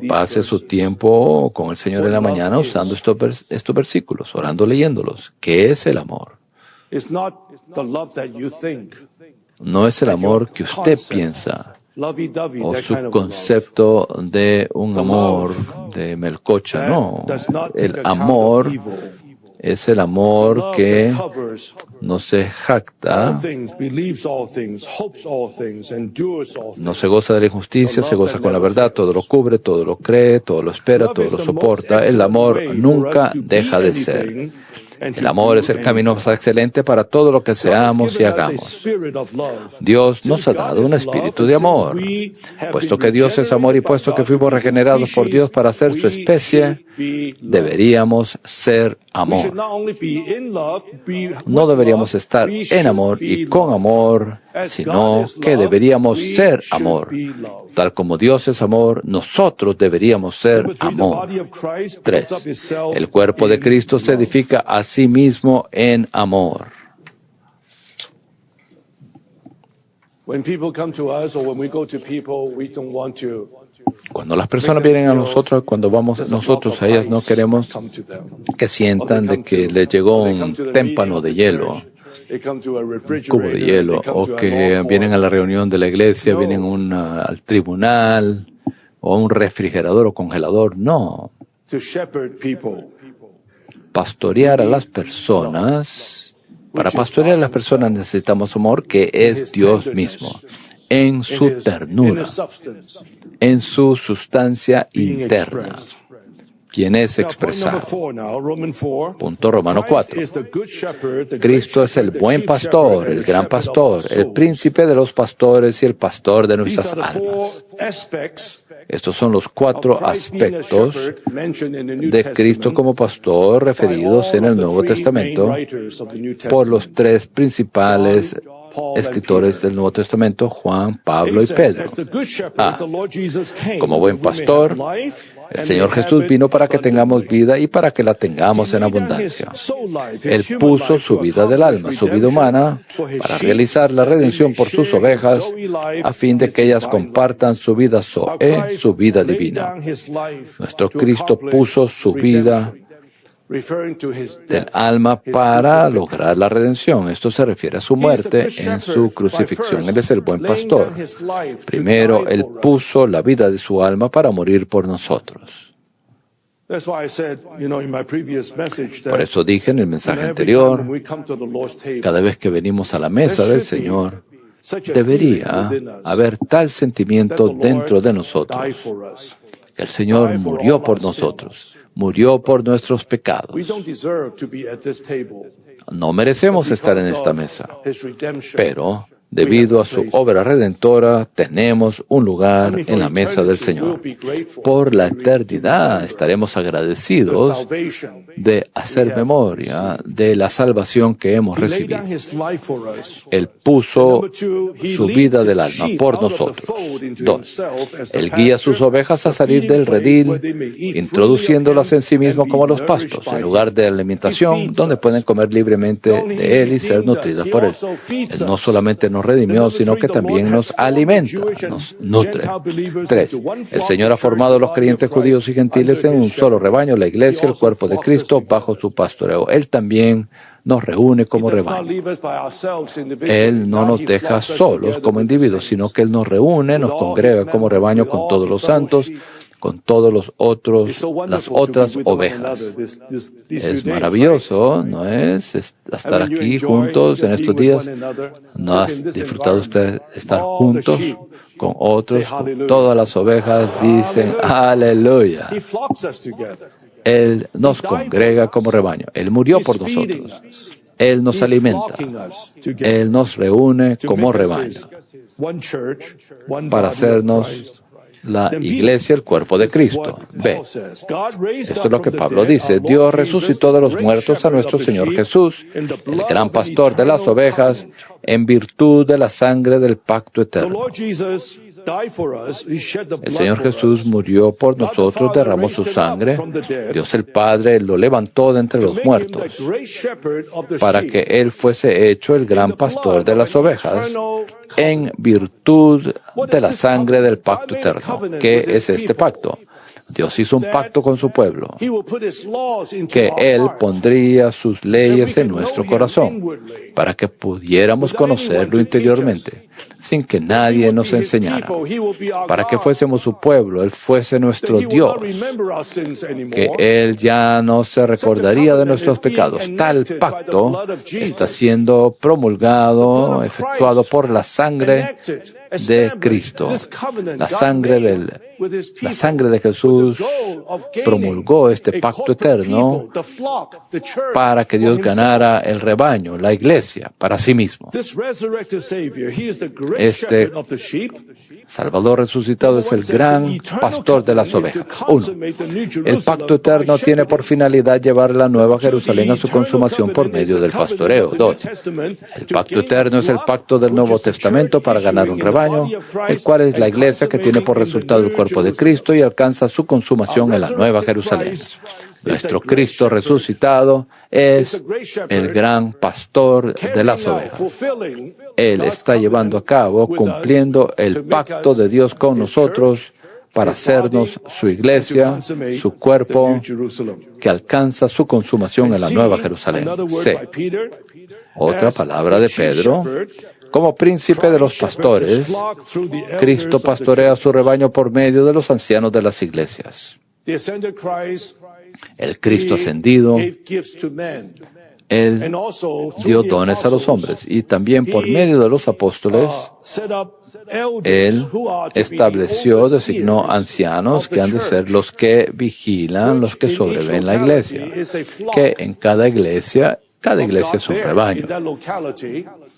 pase su tiempo con el Señor en la mañana usando estos versículos, orando, leyéndolos. ¿Qué es el amor? No es el amor que usted piensa o su concepto de un amor de melcocha, no. El amor es el amor que no se jacta, no se goza de la injusticia, se goza con la verdad, todo lo cubre, todo lo cree, todo lo espera, todo lo soporta. El amor nunca deja de ser. El amor es el camino más excelente para todo lo que seamos y hagamos. Dios nos ha dado un espíritu de amor. Puesto que Dios es amor y puesto que fuimos regenerados por Dios para ser su especie, deberíamos ser amor. No deberíamos estar en amor y con amor, sino que deberíamos ser amor. Tal como Dios es amor, nosotros deberíamos ser amor. 3. El cuerpo de Cristo se edifica a sí mismo en amor. Cuando las personas vienen a nosotros, cuando vamos nosotros a ellas, no queremos que sientan de que les llegó un témpano de hielo, un cubo de hielo, o que vienen a la reunión de la iglesia, vienen al tribunal, o a un refrigerador o congelador. No. Pastorear a las personas, para pastorear a las personas necesitamos amor, que es Dios mismo, en su ternura, en su sustancia interna, quien es expresado. Punto Romano 4. Cristo es el buen pastor, el gran pastor, el príncipe de los pastores y el pastor de nuestras almas. Estos son los 4 aspectos de Cristo como pastor referidos en el Nuevo Testamento por los 3 principales escritores del Nuevo Testamento, Juan, Pablo y Pedro. Como buen pastor, el Señor Jesús vino para que tengamos vida y para que la tengamos en abundancia. Él puso su vida del alma, su vida humana, para realizar la redención por sus ovejas, a fin de que ellas compartan su vida zoe, su vida divina. Nuestro Cristo puso su vida del alma para lograr la redención. Esto se refiere a su muerte en su crucifixión. Él es el buen pastor. Primero, Él puso la vida de su alma para morir por nosotros. Por eso dije en el mensaje anterior, cada vez que venimos a la mesa del Señor, debería haber tal sentimiento dentro de nosotros, que el Señor murió por nosotros, murió por nuestros pecados. No merecemos estar en esta mesa, pero Debido a su obra redentora, tenemos un lugar en la mesa del Señor. Por la eternidad estaremos agradecidos de hacer memoria de la salvación que hemos recibido. Él puso su vida del alma por nosotros. 2. Él guía a sus ovejas a salir del redil, introduciéndolas en sí mismo como los pastos, en lugar de alimentación, donde pueden comer libremente de Él y ser nutridas por Él. Él no solamente nos redimió, sino que también nos alimenta, nos nutre. 3. El Señor ha formado a los creyentes judíos y gentiles en un solo rebaño, la iglesia, el cuerpo de Cristo, bajo su pastoreo. Él también nos reúne como rebaño. Él no nos deja solos como individuos, sino que Él nos reúne, nos congrega como rebaño con todos los santos, con todos las otras ovejas. Es maravilloso, ¿no es? Estar aquí juntos en estos días. ¿No has disfrutado usted estar juntos con otros? Con todas las ovejas dicen aleluya. Él nos congrega como rebaño. Él murió por nosotros. Él nos alimenta. Él nos reúne como rebaño para hacernos la iglesia, el cuerpo de Cristo. B. Esto es lo que Pablo dice. Dios resucitó de los muertos a nuestro Señor Jesús, el gran pastor de las ovejas, en virtud de la sangre del pacto eterno. El Señor Jesús murió por nosotros, derramó su sangre. Dios el Padre lo levantó de entre los muertos para que Él fuese hecho el gran pastor de las ovejas en virtud de la sangre del pacto eterno. ¿Qué es este pacto? Dios hizo un pacto con su pueblo, que Él pondría sus leyes en nuestro corazón para que pudiéramos conocerlo interiormente, sin que nadie nos enseñara, para que fuésemos su pueblo, Él fuese nuestro Dios, que Él ya no se recordaría de nuestros pecados. Tal pacto está siendo promulgado, efectuado por la sangre de Cristo. La sangre de Jesús promulgó este pacto eterno para que Dios ganara el rebaño, la iglesia, para sí mismo. Este Salvador resucitado es el gran pastor de las ovejas. 1. El pacto eterno tiene por finalidad llevar la Nueva Jerusalén a su consumación por medio del pastoreo. 2. El pacto eterno es el pacto del Nuevo Testamento para ganar un rebaño, el cual es la iglesia que tiene por resultado el cuerpo de Cristo y alcanza su consumación en la Nueva Jerusalén. Nuestro Cristo resucitado es el gran pastor de las ovejas. Él está llevando a cabo, cumpliendo el pacto de Dios con nosotros para hacernos su iglesia, su cuerpo, que alcanza su consumación en la Nueva Jerusalén. C. Otra palabra de Pedro. Como príncipe de los pastores, Cristo pastorea su rebaño por medio de los ancianos de las iglesias. El Cristo ascendido, Él dio dones a los hombres y también por medio de los apóstoles, Él estableció, designó ancianos que han de ser los que vigilan, los que sobreven la iglesia, que en cada iglesia es un rebaño.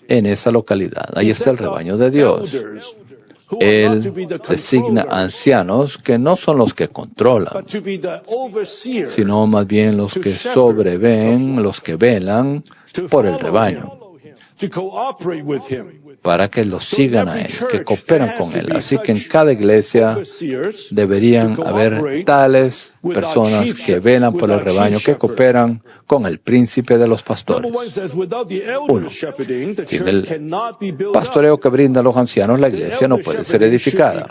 En esa localidad, ahí está el rebaño de Dios. Él designa ancianos que no son los que controlan, sino más bien los que sobreven, los que velan por el rebaño, para que los sigan a Él, que cooperan con Él. Así que en cada iglesia deberían haber tales personas que velan por el rebaño, que cooperan con el príncipe de los pastores. 1. Sin el pastoreo que brindan los ancianos, la iglesia no puede ser edificada.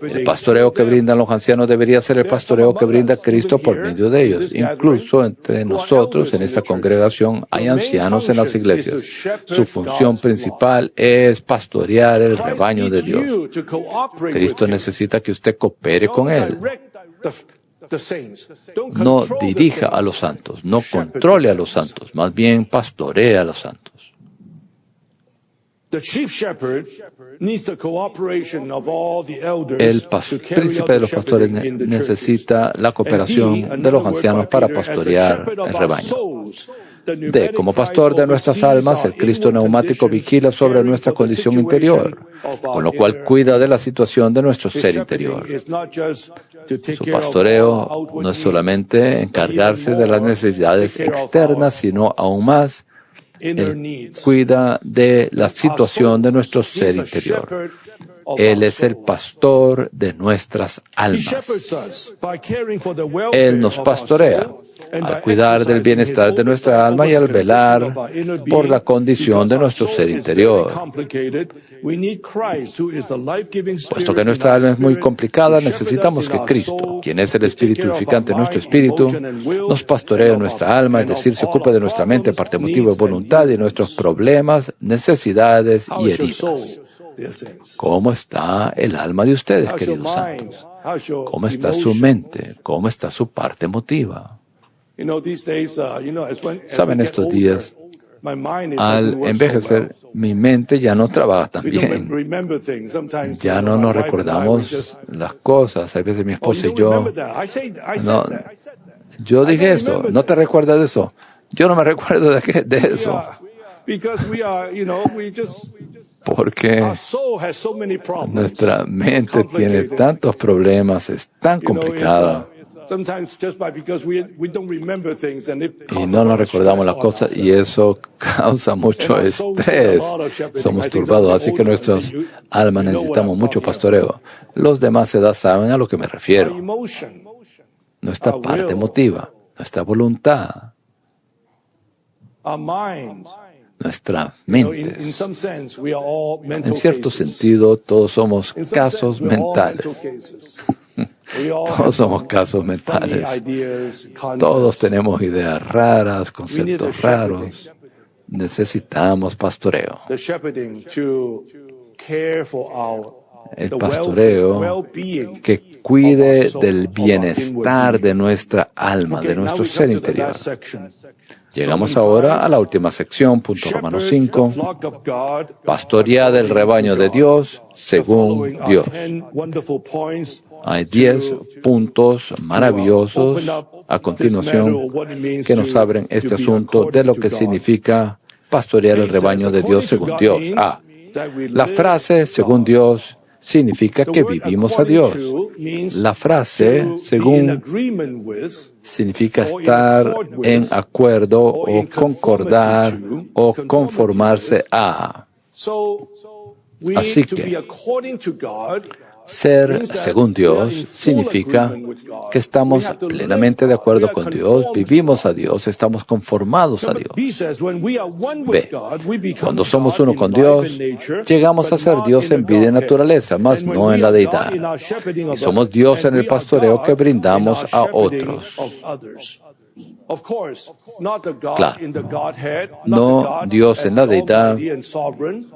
El pastoreo que brindan los ancianos debería ser el pastoreo que brinda Cristo por medio de ellos. Incluso entre nosotros, en esta congregación, hay ancianos en las iglesias. Su función principal es pastorear el rebaño de Dios. Cristo necesita que usted coopere con Él. No dirija a los santos, no controle a los santos, más bien pastorea a los santos. El príncipe de los pastores necesita la cooperación de los ancianos para pastorear el rebaño. D. Como pastor de nuestras almas, el Cristo neumático vigila sobre nuestra condición interior, con lo cual cuida de la situación de nuestro ser interior. Su pastoreo no es solamente encargarse de las necesidades externas, sino aún más, Él cuida de la situación de nuestro ser interior. Él es el pastor de nuestras almas. Él nos pastorea al cuidar del bienestar de nuestra alma y al velar por la condición de nuestro ser interior. Puesto que nuestra alma es muy complicada, necesitamos que Cristo, quien es el Espíritu vivificante de nuestro espíritu, nos pastoree nuestra alma, es decir, se ocupe de nuestra mente, parte motivo y voluntad y nuestros problemas, necesidades y heridas. ¿Cómo está el alma de ustedes, queridos santos? ¿Cómo está su mente? ¿Cómo está su parte emotiva? Saben, estos días, al envejecer, mi mente ya no trabaja tan bien. Ya no nos recordamos las cosas. Hay veces mi esposa y yo, no, yo dije esto, ¿no te recuerdas de eso? Yo no me recuerdo de eso. Porque nuestra mente tiene tantos problemas, es tan complicada. Y no nos recordamos las cosas y eso causa mucho estrés. Somos turbados, así que nuestras almas necesitamos mucho pastoreo. Los demás edades saben a lo que me refiero. Nuestra parte emotiva, nuestra voluntad, nuestras mentes. En cierto sentido, todos somos casos mentales. Todos somos casos mentales. Todos tenemos ideas raras, conceptos raros. Necesitamos pastoreo. El pastoreo que cuide del bienestar de nuestra alma, de nuestro ser interior. Llegamos ahora a la última sección, punto Romanos 5. Pastoread el rebaño de Dios según Dios. Hay 10 puntos maravillosos a continuación que nos abren este asunto de lo que significa pastorear el rebaño de Dios según Dios. A. La frase según Dios significa que vivimos a Dios. La frase según significa estar en acuerdo o concordar o conformarse a. Así que ser según Dios significa que estamos plenamente de acuerdo con Dios, vivimos a Dios, estamos conformados a Dios. B. Cuando somos uno con Dios, llegamos a ser Dios en vida y naturaleza, mas no en la deidad. Y somos Dios en el pastoreo que brindamos a otros. Claro, no Dios en la deidad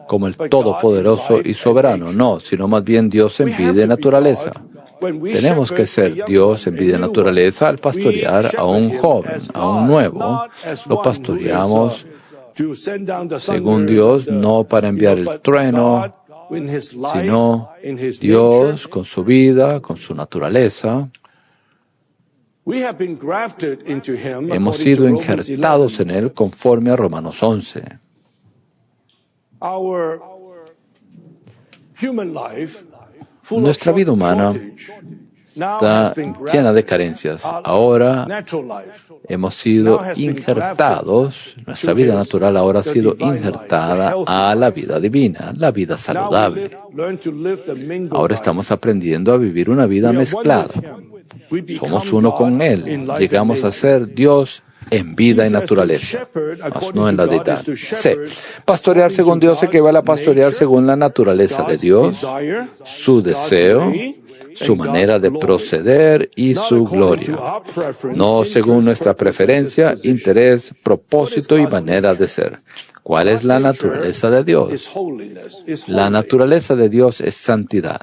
como el Todopoderoso y Soberano, no, sino más bien Dios en vida y naturaleza. Tenemos que ser Dios en vida y naturaleza al pastorear a un joven, a un nuevo. Lo pastoreamos según Dios, no para enviar el trueno, sino Dios con su vida, con su naturaleza. Hemos sido injertados en Él conforme a Romanos 11. Nuestra vida humana está llena de carencias. Ahora hemos sido injertados, nuestra vida natural ahora ha sido injertada a la vida divina, la vida saludable. Ahora estamos aprendiendo a vivir una vida mezclada. Somos uno con Él. Llegamos a ser Dios en vida y naturaleza, mas no en la deidad. C. Pastorear según Dios equivale a pastorear según la naturaleza de Dios, su deseo, su manera de proceder y su gloria. No según nuestra preferencia, interés, propósito y manera de ser. ¿Cuál es la naturaleza de Dios? La naturaleza de Dios es santidad.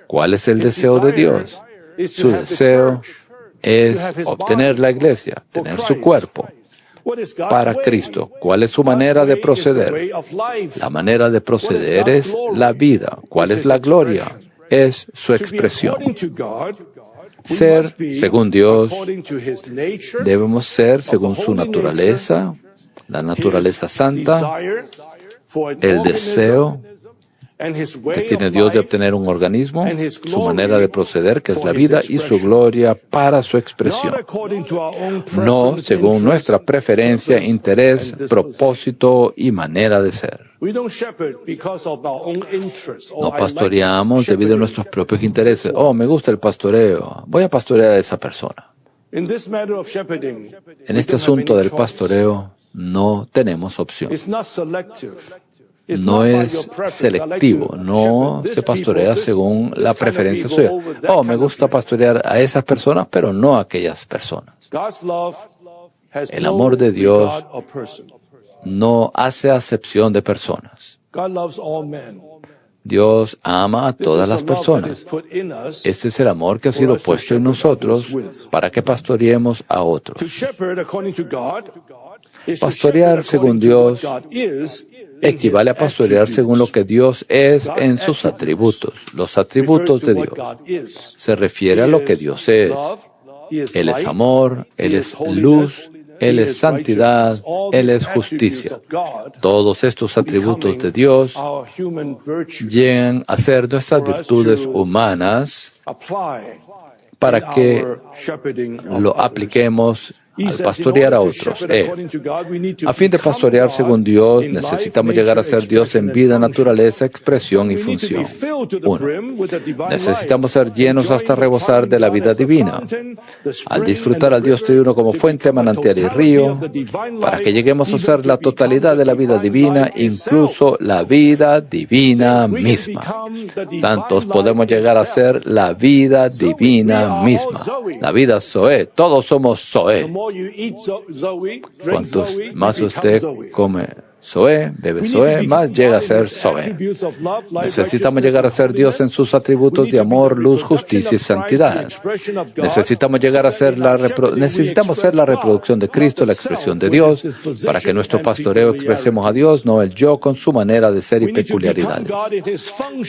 ¿Cuál es el deseo de Dios? Su deseo es obtener la iglesia, tener su cuerpo. para Cristo. ¿Cuál es su manera de proceder? La manera de proceder es la vida. ¿Cuál es la gloria? Es su expresión. Ser según Dios, debemos ser según su naturaleza, la naturaleza santa, el deseo que tiene Dios de obtener un organismo, su manera de proceder, que es la vida, y su gloria para su expresión. No según nuestra preferencia, interés, propósito y manera de ser. No pastoreamos debido a nuestros propios intereses. Oh, me gusta el pastoreo. Voy a pastorear a esa persona. En este asunto del pastoreo, no tenemos opción. No es selectivo, no se pastorea según la preferencia suya. Oh, me gusta pastorear a esas personas, pero no a aquellas personas. El amor de Dios no hace acepción de personas. Dios ama a todas las personas. Ese es el amor que ha sido puesto en nosotros para que pastoreemos a otros. Pastorear según Dios equivale a pastorear según lo que Dios es en sus atributos. Los atributos de Dios se refiere a lo que Dios es. Él es amor, Él es luz, Él es santidad, Él es justicia. Todos estos atributos de Dios llegan a ser nuestras virtudes humanas para que lo apliquemos al pastorear a otros. A fin de pastorear según Dios, necesitamos llegar a ser Dios en vida, naturaleza, expresión y función. 1. Necesitamos ser llenos hasta rebosar de la vida divina. Al disfrutar al Dios triuno como fuente, manantial y río, para que lleguemos a ser la totalidad de la vida divina, incluso la vida divina misma. Santos, podemos llegar a ser la vida divina misma. La vida Zoé. Todos somos Zoé. Cuantos más usted come Zoé, bebe Zoé, más llega a ser Zoé. Necesitamos llegar a ser Dios en sus atributos de amor, luz, justicia y santidad. Necesitamos llegar a ser necesitamos ser la reproducción de Cristo, la expresión de Dios, para que nuestro pastoreo expresemos a Dios, no el yo con su manera de ser y peculiaridades.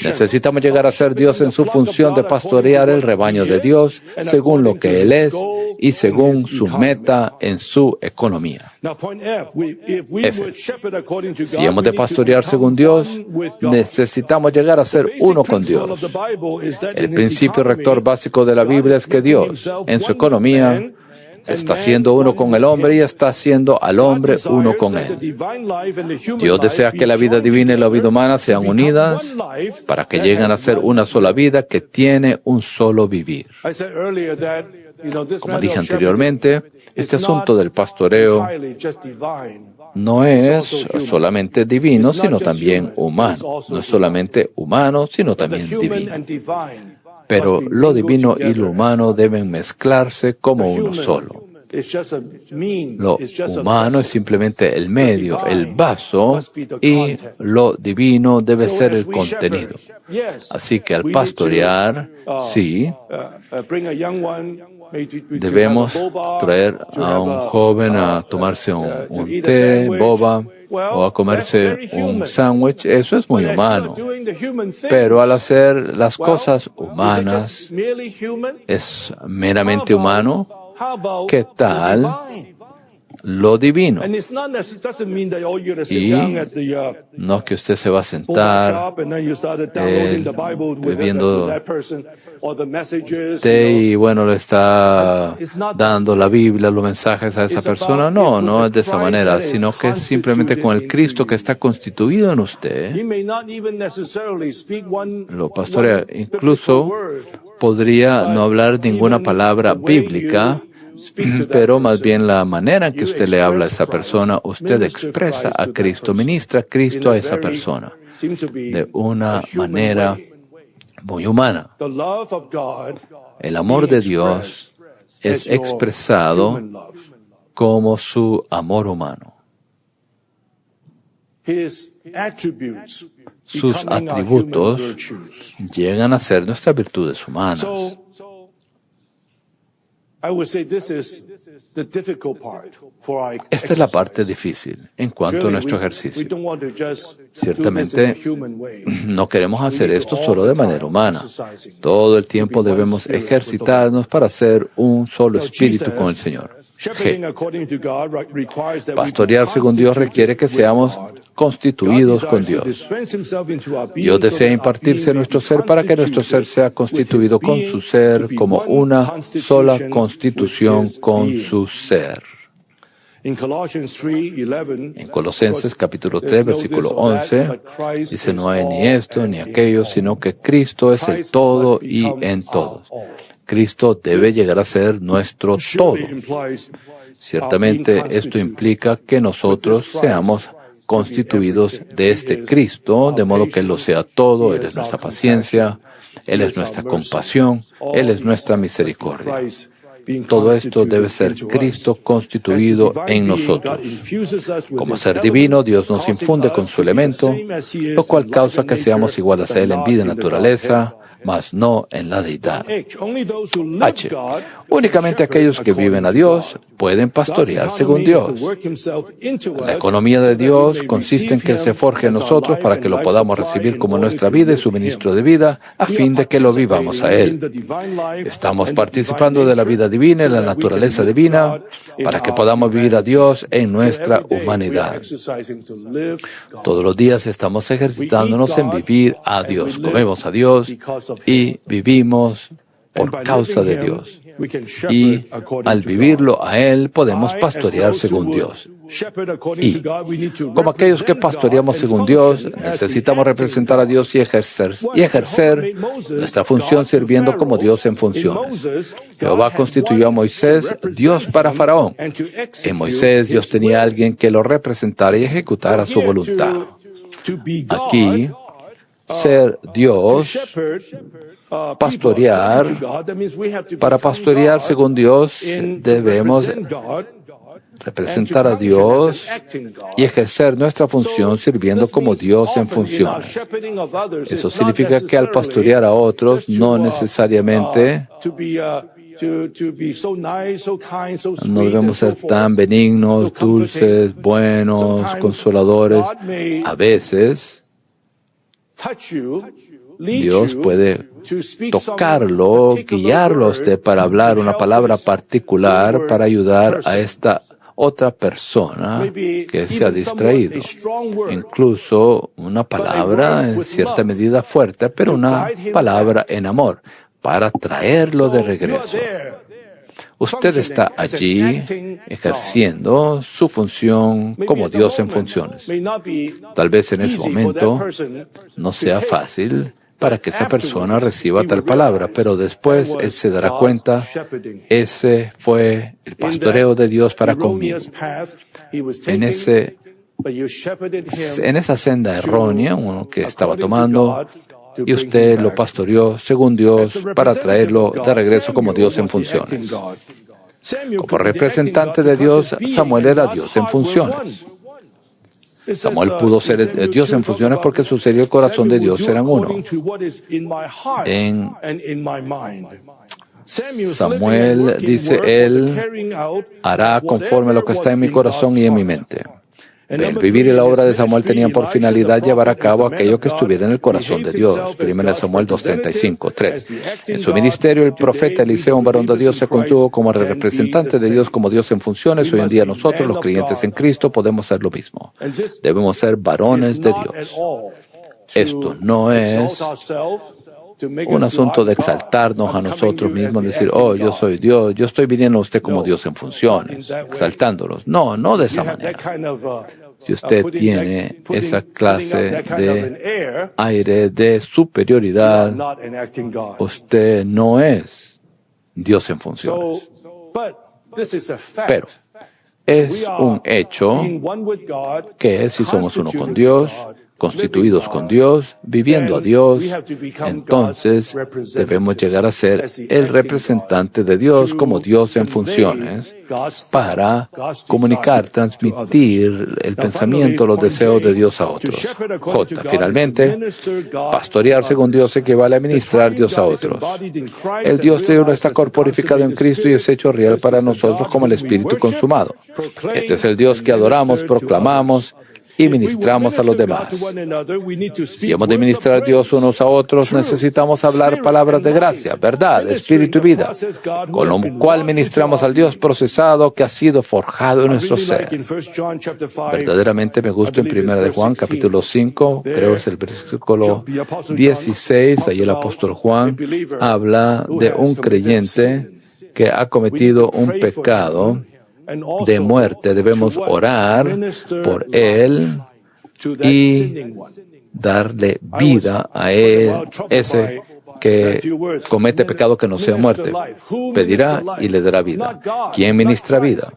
Necesitamos llegar a ser Dios en su función de pastorear el rebaño de Dios, según lo que Él es y según su meta en su economía. F. Si hemos de pastorear según Dios, necesitamos llegar a ser uno con Dios. El principio rector básico de la Biblia es que Dios, en su economía, está haciendo uno con el hombre y está haciendo al hombre uno con él. Dios desea que la vida divina y la vida humana sean unidas para que lleguen a ser una sola vida que tiene un solo vivir. Como dije anteriormente, este asunto del pastoreo no es solamente divino, sino también humano. No es solamente humano, sino también divino. Pero lo divino y lo humano deben mezclarse como uno solo. Lo humano es simplemente el medio, el vaso, y lo divino debe ser el contenido. Así que al pastorear, sí, debemos traer a un joven a tomarse un té, boba, o a comerse un sándwich. Eso es muy humano. Pero al hacer las cosas humanas, es meramente humano. ¿Qué tal lo divino? Y no que usted se va a sentar bebiendo té y bueno, le está dando la Biblia, los mensajes a esa persona. No, no es de esa manera, sino que es simplemente con el Cristo que está constituido en usted. Lo pastorea. Incluso podría no hablar ninguna palabra bíblica, pero más bien la manera en que usted le habla a esa persona, usted expresa a Cristo, ministra a Cristo a esa persona de una manera muy humana. El amor de Dios es expresado como su amor humano. Sus atributos llegan a ser nuestras virtudes humanas. Esta es la parte difícil en cuanto a nuestro ejercicio. Ciertamente, no queremos hacer esto solo de manera humana. Todo el tiempo debemos ejercitarnos para ser un solo espíritu con el Señor. Pastorear según Dios requiere que seamos constituidos con Dios. Dios desea impartirse a nuestro ser para que nuestro ser sea constituido con su ser como una sola constitución con su ser. En Colosenses capítulo 3, versículo 11, dice, no hay ni esto ni aquello, sino que Cristo es el todo y en todos. Cristo debe llegar a ser nuestro todo. Ciertamente esto implica que nosotros seamos constituidos de este Cristo, de modo que Él lo sea todo. Él es nuestra paciencia, Él es nuestra compasión, Él es nuestra misericordia. Todo esto debe ser Cristo constituido en nosotros. Como ser divino, Dios nos infunde con su elemento, lo cual causa que seamos iguales a Él en vida y naturaleza, mas no en la deidad. H. Únicamente aquellos que viven a Dios pueden pastorear según Dios. La economía de Dios consiste en que Él se forje en nosotros para que lo podamos recibir como nuestra vida y suministro de vida, a fin de que lo vivamos a Él. Estamos participando de la vida divina y la naturaleza divina para que podamos vivir a Dios en nuestra humanidad. Todos los días estamos ejercitándonos en vivir a Dios. Comemos a Dios y vivimos por causa de Dios. Y al vivirlo a Él, podemos pastorear según Dios. Y, como aquellos que pastoreamos según Dios, necesitamos representar a Dios y ejercer nuestra función sirviendo como Dios en funciones. Jehová constituyó a Moisés Dios para Faraón. En Moisés, Dios tenía a alguien que lo representara y ejecutara su voluntad. Aquí, ser Dios, pastorear, para pastorear según Dios debemos representar a Dios y ejercer nuestra función sirviendo como Dios en funciones. Eso significa que al pastorear a otros no necesariamente no debemos ser tan benignos, dulces, buenos, consoladores. A veces Dios puede tocarlo, guiarlo a usted para hablar una palabra particular para ayudar a esta otra persona que se ha distraído. Incluso una palabra en cierta medida fuerte, pero una palabra en amor para traerlo de regreso. Usted está allí ejerciendo su función como Dios en funciones. Tal vez en ese momento no sea fácil para que esa persona reciba tal palabra, pero después él se dará cuenta, ese fue el pastoreo de Dios para conmigo. En esa senda errónea, uno que estaba tomando, y usted lo pastoreó según Dios para traerlo de regreso como Dios en funciones. Como representante de Dios, Samuel era Dios en funciones. Samuel pudo ser Dios en funciones porque su ser y el corazón de Dios eran uno. Samuel dice, Él hará conforme a lo que está en mi corazón y en mi mente. El vivir y la obra de Samuel tenían por finalidad llevar a cabo aquello que estuviera en el corazón de Dios. 1 Samuel 2:35, 3. En su ministerio, el profeta Eliseo, un varón de Dios, se contuvo como el representante de Dios, como Dios en funciones. Hoy en día nosotros, los creyentes en Cristo, podemos ser lo mismo. Debemos ser varones de Dios. Esto no es un asunto de exaltarnos a nosotros mismos, decir, oh, yo soy Dios, yo estoy viniendo a usted como Dios en funciones, exaltándolos. No de esa manera. Si usted tiene esa clase de aire de superioridad, usted no es Dios en funciones. Pero es un hecho que si somos uno con Dios, constituidos con Dios, viviendo a Dios, entonces debemos llegar a ser el representante de Dios como Dios en funciones para comunicar, transmitir el pensamiento, los deseos de Dios a otros. J. Finalmente, pastorear según Dios equivale a ministrar Dios a otros. El Dios de Dios está corporificado en Cristo y es hecho real para nosotros como el Espíritu consumado. Este es el Dios que adoramos, proclamamos y ministramos a los demás. Si hemos de ministrar a Dios unos a otros, necesitamos hablar palabras de gracia, verdad, espíritu y vida, con lo cual ministramos al Dios procesado que ha sido forjado en nuestro ser. Verdaderamente me gusta en 1 de Juan, capítulo 5, creo es el versículo 16, ahí el apóstol Juan habla de un creyente que ha cometido un pecado de muerte. Debemos orar por él y darle vida a él, ese que comete pecado que no sea muerte. Pedirá y le dará vida. ¿Quién ministra vida?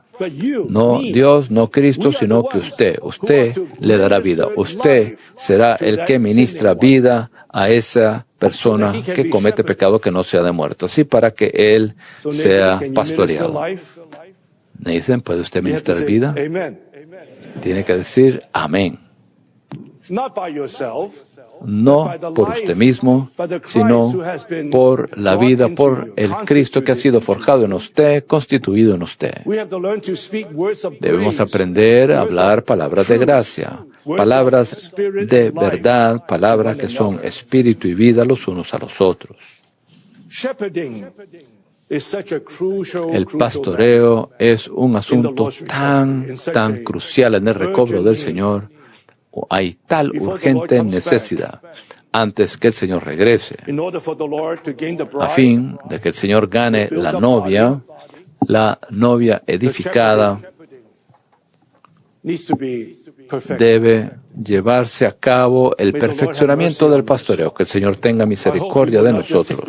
No Dios, no Cristo, sino que usted. Usted le dará vida. Usted será el que ministra vida a esa persona que comete pecado que no sea de muerte, así para que él sea pastoreado. Nathan, ¿puede usted ministrar vida? Tiene que decir amén. No por usted mismo, sino por la vida, por el Cristo que ha sido forjado en usted, constituido en usted. Debemos aprender a hablar palabras de gracia, palabras de verdad, palabras que son espíritu y vida los unos a los otros. El pastoreo es un asunto tan crucial en el recobro del Señor. Hay tal urgente necesidad antes que el Señor regrese, a fin de que el Señor gane la novia edificada. Debe llevarse a cabo el perfeccionamiento del pastoreo. Que el Señor tenga misericordia de nosotros.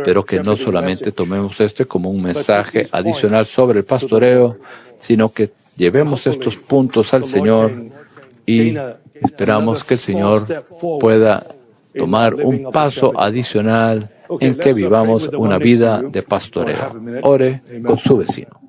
Pero que no solamente tomemos como un mensaje adicional sobre el pastoreo, sino que llevemos estos puntos al Señor y esperamos que el Señor pueda tomar un paso adicional en que vivamos una vida de pastoreo. Ore con su vecino.